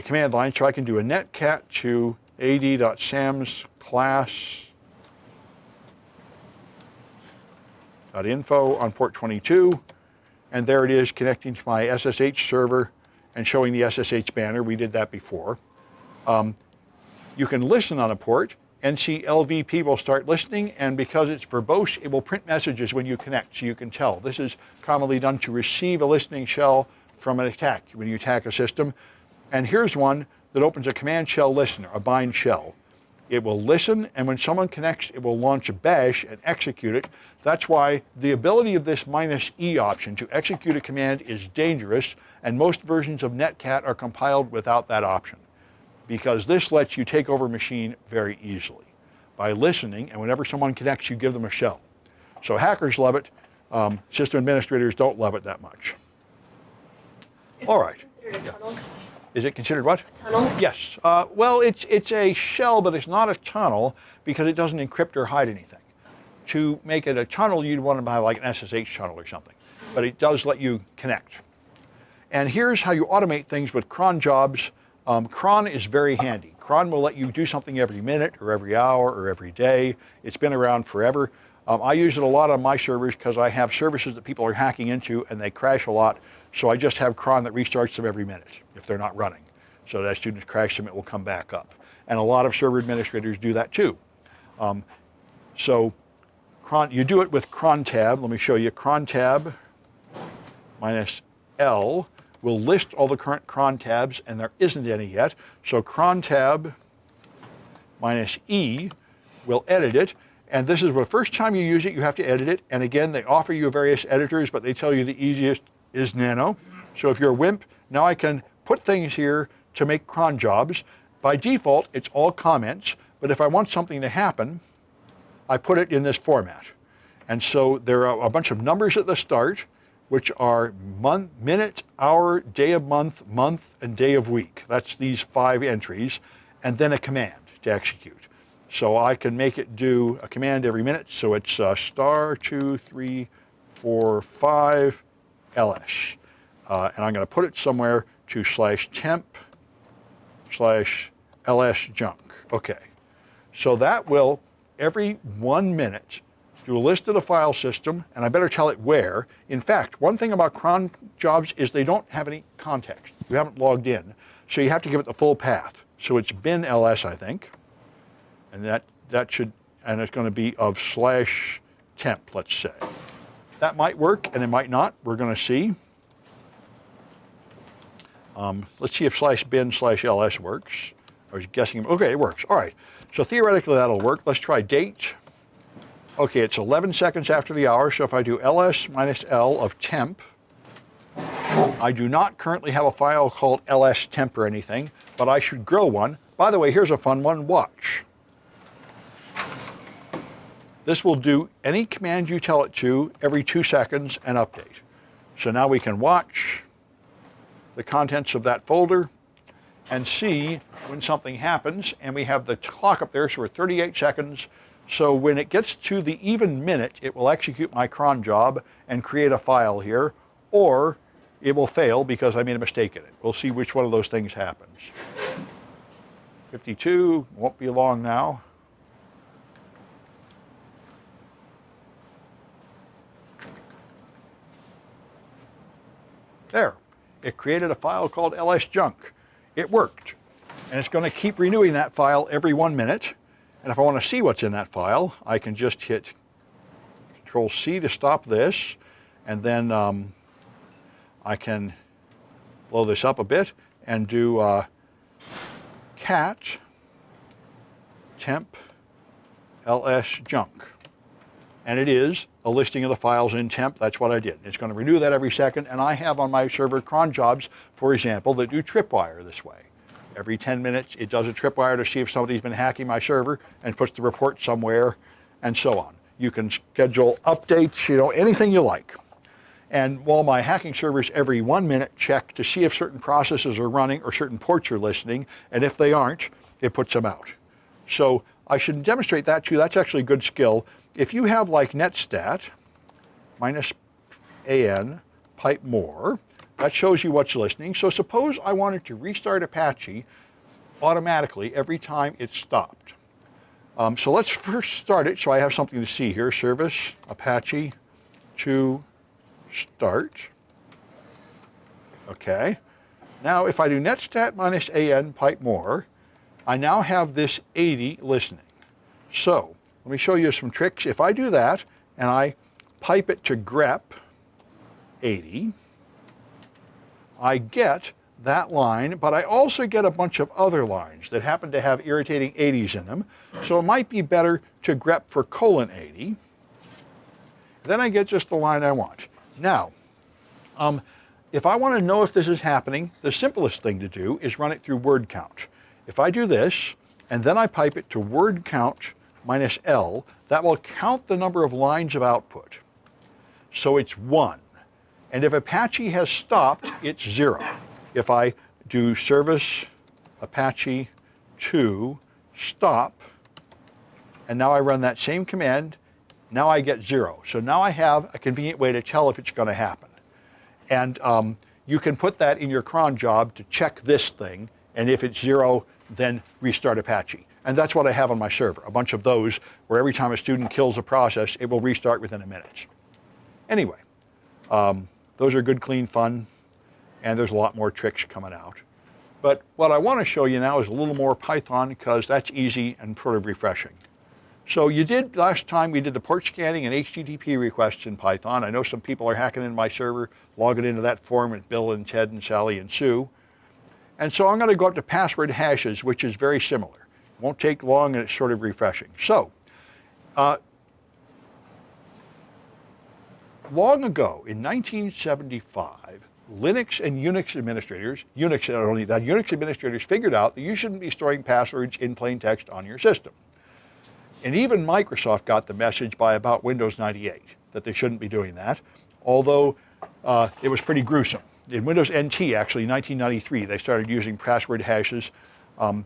S1: command line. So I can do a netcat to ad.sams class.info on port 22, and there it is connecting to my SSH server and showing the SSH banner. We did that before. You can listen on a port, NCLVP will start listening, and because it's verbose, it will print messages when you connect, so you can tell. This is commonly done to receive a listening shell from an attack, when you attack a system. And here's one that opens a command shell listener, a bind shell. It will listen, and when someone connects, it will launch a bash and execute it. That's why the ability of this -E option to execute a command is dangerous, and most versions of Netcat are compiled without that option, because this lets you take over a machine very easily by listening, and whenever someone connects, you give them a shell. So hackers love it. System administrators don't love it that much.
S3: Is
S1: All
S3: that
S1: right.
S3: considered a tunnel?
S1: Is it considered what?
S3: Tunnel?
S1: Yes. Well, it's a shell, but it's not a tunnel because it doesn't encrypt or hide anything. To make it a tunnel, you'd want to have like an SSH tunnel or something, but it does let you connect. And here's how you automate things with cron jobs. Cron is very handy. Cron will let you do something every minute or every hour or every day. It's been around forever. I use it a lot on my servers because I have services that people are hacking into and they crash a lot. So I just have cron that restarts them every minute if they're not running. So that as students crash them, it will come back up. And a lot of server administrators do that too. So cron, you do it with cron tab. Let me show you. Cron tab -L will list all the current cron tabs, and there isn't any yet. So cron tab -E will edit it. And this is the first time you use it, you have to edit it. And again, they offer you various editors, but they tell you the easiest is nano. So if you're a wimp, now I can put things here to make cron jobs. By default, it's all comments, but if I want something to happen, I put it in this format. And so there are a bunch of numbers at the start, which are month, minute, hour, day of month, month, and day of week. That's these 5 entries, and then a command to execute. So I can make it do a command every minute. So it's *23455 ls. And I'm going to put it somewhere to /temp/ls junk. Okay. So that will, every 1 minute, do a list of the file system, and I better tell it where. In fact, one thing about cron jobs is they don't have any context. You haven't logged in. So you have to give it the full path. So it's bin ls, I think. And that should, and it's going to be of /temp, let's say. That might work, and it might not. We're going to see. Let's see if /bin/ls works. I was guessing. Okay, it works. All right. So theoretically, that'll work. Let's try date. Okay, it's 11 seconds after the hour. So if I do ls -L of temp, I do not currently have a file called ls-temp or anything, but I should grow one. By the way, here's a fun one. Watch. This will do any command you tell it to every 2 seconds and update. So now we can watch the contents of that folder and see when something happens. And we have the clock up there, so we're 38 seconds. So when it gets to the even minute, it will execute my cron job and create a file here, or it will fail because I made a mistake in it. We'll see which one of those things happens. 52, won't be long now. There, it created a file called ls-junk. It worked, and it's going to keep renewing that file every 1 minute. And if I want to see what's in that file, I can just hit Control-C to stop this, and then I can blow this up a bit and do cat temp ls-junk. And it is a listing of the files in temp. That's what I did. It's going to renew that every second, and I have on my server cron jobs, for example, that do tripwire this way. Every 10 minutes, it does a tripwire to see if somebody's been hacking my server and puts the report somewhere, and so on. You can schedule updates, anything you like. And while my hacking servers every 1 minute check to see if certain processes are running or certain ports are listening, and if they aren't, it puts them out. So I should demonstrate that too. That's actually a good skill. If you have like netstat -an pipe more, that shows you what's listening. So suppose I wanted to restart Apache automatically every time it stopped. So let's first start it so I have something to see here. Service Apache to start. Okay. Now if I do netstat -an pipe more, I now have this 80 listening. So let me show you some tricks. If I do that and I pipe it to grep 80, I get that line, but I also get a bunch of other lines that happen to have irritating 80s in them. So it might be better to grep for colon 80. Then I get just the line I want. Now, if I want to know if this is happening, the simplest thing to do is run it through word count. If I do this, and then I pipe it to word count minus L, that will count the number of lines of output. So it's 1. And if Apache has stopped, it's 0. If I do service Apache 2 stop, and now I run that same command, now I get 0. So now I have a convenient way to tell if it's going to happen. And you can put that in your cron job to check this thing, and if it's 0, then restart Apache. And that's what I have on my server, a bunch of those where every time a student kills a process, it will restart within a minute. Anyway, those are good, clean fun, and there's a lot more tricks coming out. But what I want to show you now is a little more Python, because that's easy and sort of refreshing. So you did, last time we did the port scanning and HTTP requests in Python. I know some people are hacking into my server, logging into that forum with Bill and Ted and Sally and Sue. And so I'm going to go up to password hashes, which is very similar. It won't take long, and it's sort of refreshing. So, long ago, in 1975, Linux and Unix administrators, Unix administrators figured out that you shouldn't be storing passwords in plain text on your system. And even Microsoft got the message by about Windows 98 that they shouldn't be doing that, although it was pretty gruesome. In Windows NT, actually, in 1993, they started using password hashes of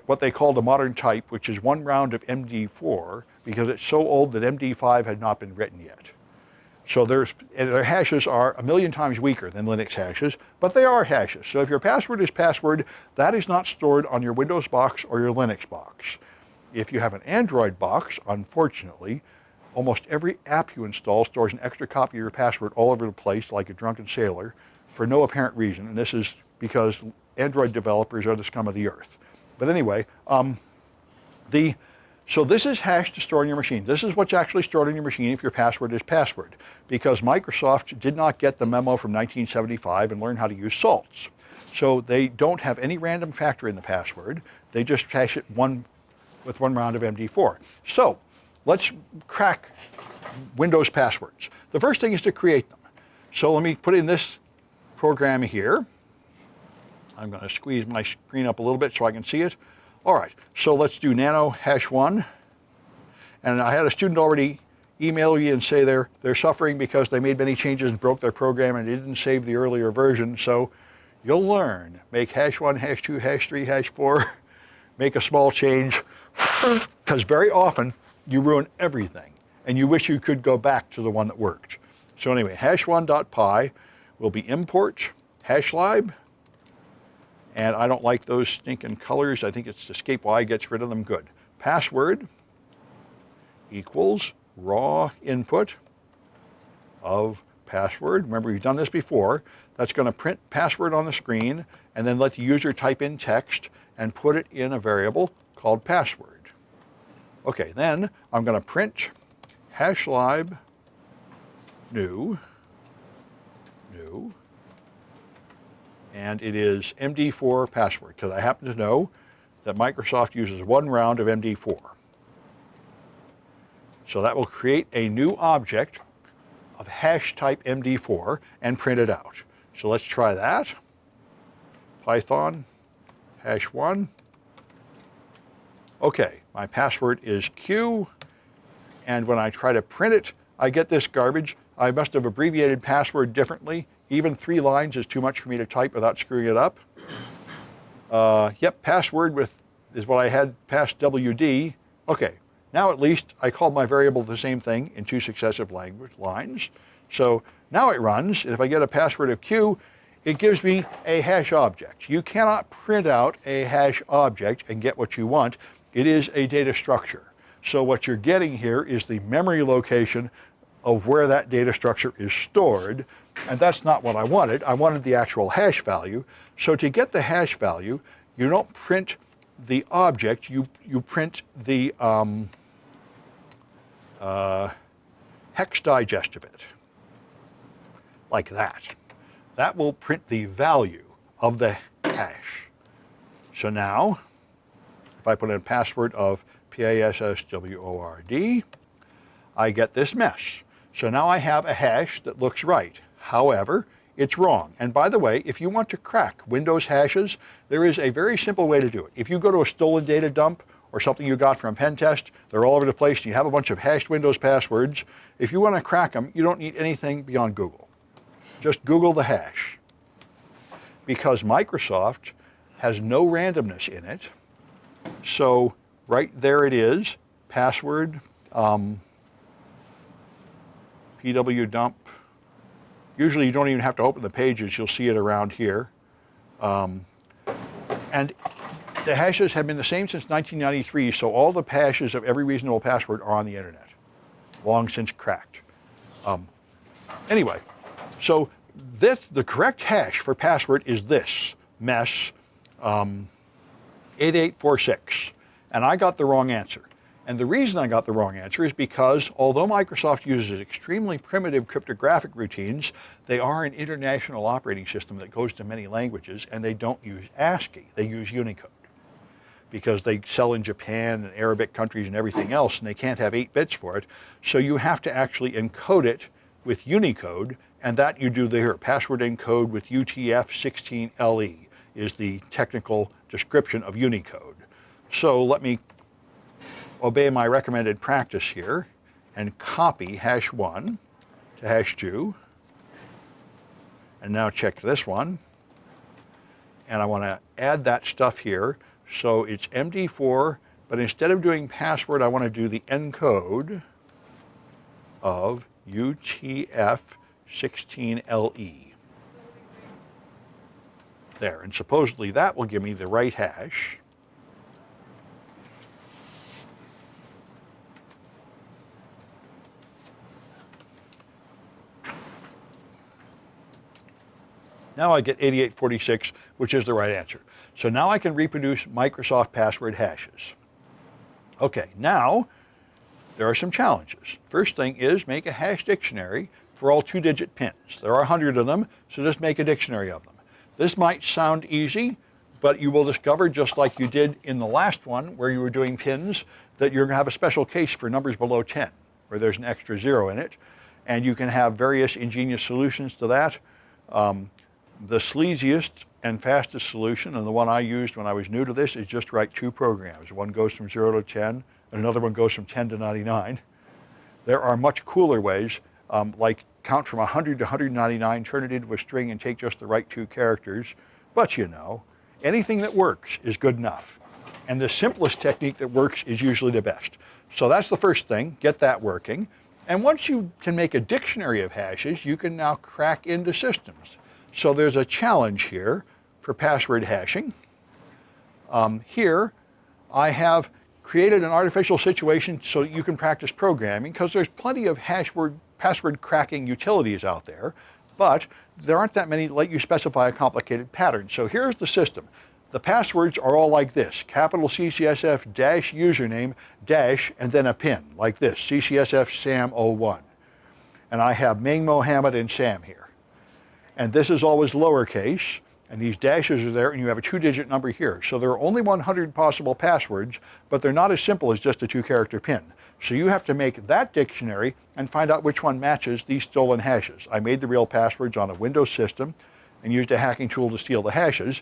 S1: what they called a modern type, which is 1 round of MD4, because it's so old that MD5 had not been written yet. So their hashes are 1,000,000 times weaker than Linux hashes, but they are hashes. So if your password is password, that is not stored on your Windows box or your Linux box. If you have an Android box, unfortunately, almost every app you install stores an extra copy of your password all over the place like a drunken sailor for no apparent reason. And this is because Android developers are the scum of the earth. But anyway, so this is hash to store on your machine. This is what's actually stored on your machine if your password is password, because Microsoft did not get the memo from 1975 and learn how to use salts. So they don't have any random factor in the password. They just hash it with 1 round of MD4. So let's crack Windows passwords. The first thing is to create them. So let me put in this program here. I'm going to squeeze my screen up a little bit so I can see it. All right, so let's do nano hash1. And I had a student already email you and say they're suffering because they made many changes and broke their program and they didn't save the earlier version. So you'll learn. Make hash1, hash2, hash3, hash4. Make a small change, because very often you ruin everything and you wish you could go back to the one that worked. So anyway, hash1.py will be import hashlib, and I don't like those stinking colors. I think it's escape Y gets rid of them. Good. Password equals raw input of password. Remember, we've done this before. That's going to print password on the screen and then let the user type in text and put it in a variable called password. Okay, then I'm going to print hashlib new, and it is MD4 password, because I happen to know that Microsoft uses 1 round of MD4. So that will create a new object of hash type MD4 and print it out. So let's try that. Python hash1. Okay, my password is Q, and when I try to print it, I get this garbage. I must have abbreviated password differently. Even 3 lines is too much for me to type without screwing it up. Yep, password is what I had past WD. Okay, now at least I called my variable the same thing in 2 successive language lines. So now it runs, and if I get a password of Q, it gives me a hash object. You cannot print out a hash object and get what you want. It is a data structure. So what you're getting here is the memory location of where that data structure is stored, and that's not what I wanted. I wanted the actual hash value. So to get the hash value, you don't print the object, you print the hex digest of it, like that. That will print the value of the hash. So now, if I put in a password of PASSWORD, I get this mess. So now I have a hash that looks right. However, it's wrong. And by the way, if you want to crack Windows hashes, there is a very simple way to do it. If you go to a stolen data dump or something you got from a pen test, they're all over the place, and you have a bunch of hashed Windows passwords, if you want to crack them, you don't need anything beyond Google. Just Google the hash. Because Microsoft has no randomness in it, so right there it is, password, PW dump. Usually you don't even have to open the pages, you'll see it around here. And the hashes have been the same since 1993, so all the hashes of every reasonable password are on the internet, long since cracked. Anyway, so the correct hash for password is this, mess 8846, and I got the wrong answer. And the reason I got the wrong answer is because although Microsoft uses extremely primitive cryptographic routines, they are an international operating system that goes to many languages, and they don't use ASCII, they use Unicode. Because they sell in Japan and Arabic countries and everything else, and they can't have 8 bits for it. So you have to actually encode it with Unicode, and that you do there. Password encode with UTF-16LE is the technical description of Unicode. So let me obey my recommended practice here and copy hash 1 to hash 2. And now check this one. And I want to add that stuff here. So it's MD4, but instead of doing password, I want to do the encode of UTF-16LE. There, and supposedly that will give me the right hash. Now I get 8846, which is the right answer. So now I can reproduce Microsoft password hashes. Okay, now there are some challenges. First thing is make a hash dictionary for all 2-digit pins. There are 100 of them, so just make a dictionary of them. This might sound easy, but you will discover, just like you did in the last one where you were doing pins, that you're going to have a special case for numbers below 10, where there's an extra 0 in it, and you can have various ingenious solutions to that. The sleaziest and fastest solution, and the one I used when I was new to this, is just write 2 programs. One goes from 0 to 10, and another one goes from 10 to 99. There are much cooler ways, like count from 100 to 199, turn it into a string, and take just the right 2 characters. But you know, anything that works is good enough. And the simplest technique that works is usually the best. So that's the first thing, get that working. And once you can make a dictionary of hashes, you can now crack into systems. So there's a challenge here for password hashing. Here, I have created an artificial situation so that you can practice programming, because there's plenty of password cracking utilities out there, but there aren't that many that let you specify a complicated pattern. So here's the system. The passwords are all like this, capital CCSF dash username dash and then a pin, like this, CCSF Sam01. And I have Ming, Mohammed, and Sam here. And this is always lowercase, and these dashes are there, and you have a 2-digit number here. So there are only 100 possible passwords, but they're not as simple as just a 2-character pin. So you have to make that dictionary and find out which one matches these stolen hashes. I made the real passwords on a Windows system and used a hacking tool to steal the hashes.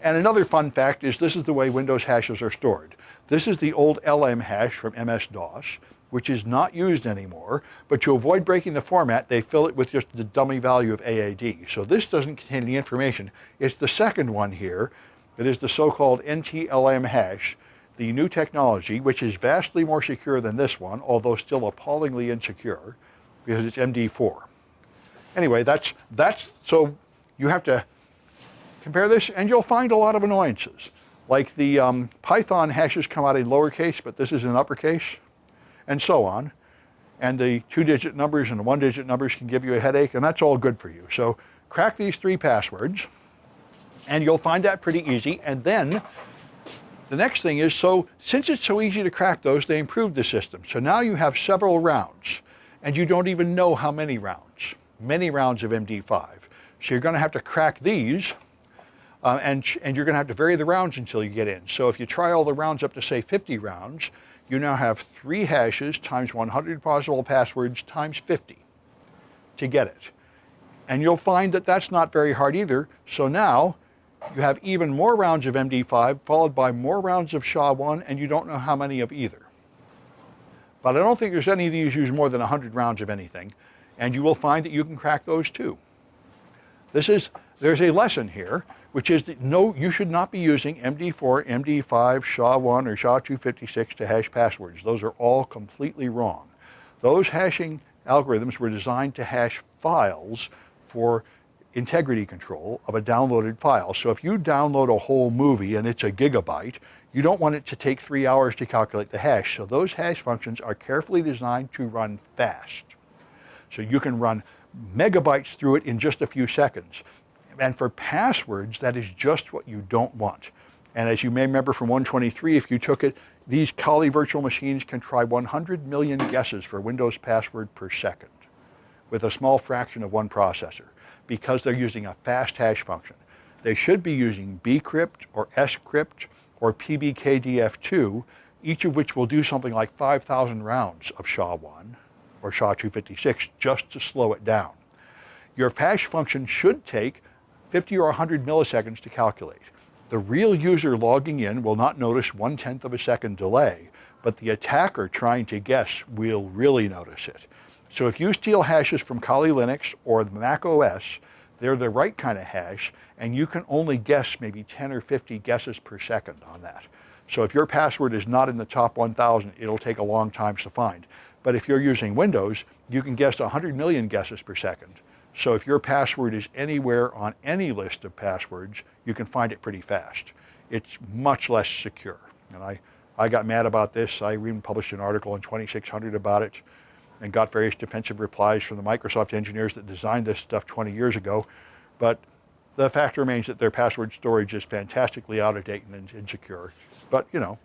S1: And another fun fact is this is the way Windows hashes are stored. This is the old LM hash from MS-DOS, which is not used anymore, but to avoid breaking the format, they fill it with just the dummy value of AAD. So this doesn't contain any information. It's the second one here that is the so-called NTLM hash, the new technology, which is vastly more secure than this one, although still appallingly insecure, because it's MD4. Anyway, so you have to compare this, and you'll find a lot of annoyances. Like the Python hashes come out in lowercase, but this is in uppercase, and so on. And the 2-digit numbers and the 1-digit numbers can give you a headache, and that's all good for you. So crack these 3 passwords, and you'll find that pretty easy. And then The next thing is, so since it's so easy to crack those, they improved the system. So now you have several rounds, and you don't even know how many rounds of MD5. So you're going to have to crack these, and you're going to have to vary the rounds until you get in. So if you try all the rounds up to, say, 50 rounds, you now have 3 hashes times 100 possible passwords times 50 to get it. And you'll find that that's not very hard either. So now you have even more rounds of MD5 followed by more rounds of SHA-1, and you don't know how many of either. But I don't think there's any of these use more than 100 rounds of anything, and you will find that you can crack those too. There's a lesson here, which is that no, you should not be using MD4, MD5, SHA-1, or SHA-256 to hash passwords. Those are all completely wrong. Those hashing algorithms were designed to hash files for integrity control of a downloaded file. So if you download a whole movie and it's a gigabyte, you don't want it to take 3 hours to calculate the hash. So those hash functions are carefully designed to run fast. So you can run megabytes through it in just a few seconds. And for passwords, that is just what you don't want. And as you may remember from 123, if you took it, these Kali virtual machines can try 100 million guesses for Windows password per second with a small fraction of one processor because they're using a fast hash function. They should be using bcrypt or scrypt or PBKDF2, each of which will do something like 5,000 rounds of SHA-1 or SHA-256 just to slow it down. Your hash function should take 50 or 100 milliseconds to calculate. The real user logging in will not notice 1/10 of a second delay, but the attacker trying to guess will really notice it. So if you steal hashes from Kali Linux or the Mac OS, they're the right kind of hash, and you can only guess maybe 10 or 50 guesses per second on that. So if your password is not in the top 1,000, it'll take a long time to find. But if you're using Windows, you can guess 100 million guesses per second. So if your password is anywhere on any list of passwords, you can find it pretty fast. It's much less secure. And I got mad about this. I even published an article in 2600 about it and got various defensive replies from the Microsoft engineers that designed this stuff 20 years ago. But the fact remains that their password storage is fantastically out of date and insecure. But, you know,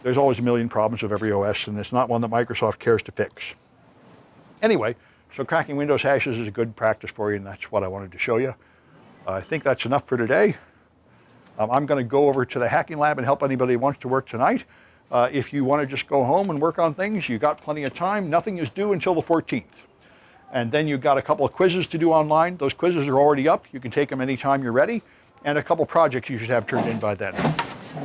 S1: there's always a million problems with every OS, and it's not one that Microsoft cares to fix. Anyway, so cracking Windows hashes is a good practice for you, and that's what I wanted to show you. I think that's enough for today. I'm going to go over to the hacking lab and help anybody who wants to work tonight. If you want to just go home and work on things, you've got plenty of time. Nothing is due until the 14th. And then you've got a couple of quizzes to do online. Those quizzes are already up. You can take them anytime you're ready. And a couple projects you should have turned in by then.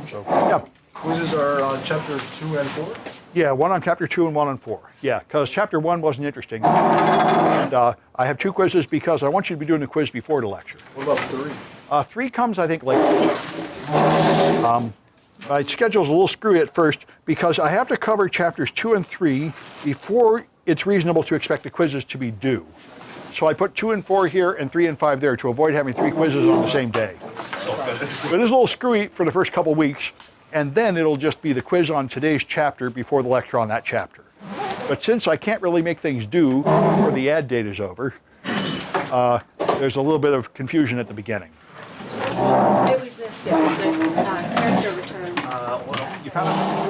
S1: So, yeah.
S4: Quizzes are on chapter 2 and 4?
S1: Yeah, one on chapter 2 and one on 4. Yeah, because chapter 1 wasn't interesting. And I have 2 quizzes because I want you to be doing the quiz before the lecture.
S4: What about 3?
S1: 3 comes, I think, later. My schedule's a little screwy at first because I have to cover chapters 2 and 3 before it's reasonable to expect the quizzes to be due. So I put 2 and 4 here and 3 and 5 there to avoid having 3 quizzes on the same day. But it is a little screwy for the first couple weeks, and then it'll just be the quiz on today's chapter before the lecture on that chapter. But since I can't really make things due before the ad date is over, there's a little bit of confusion at the beginning.
S3: It was this, character return.
S1: You found it?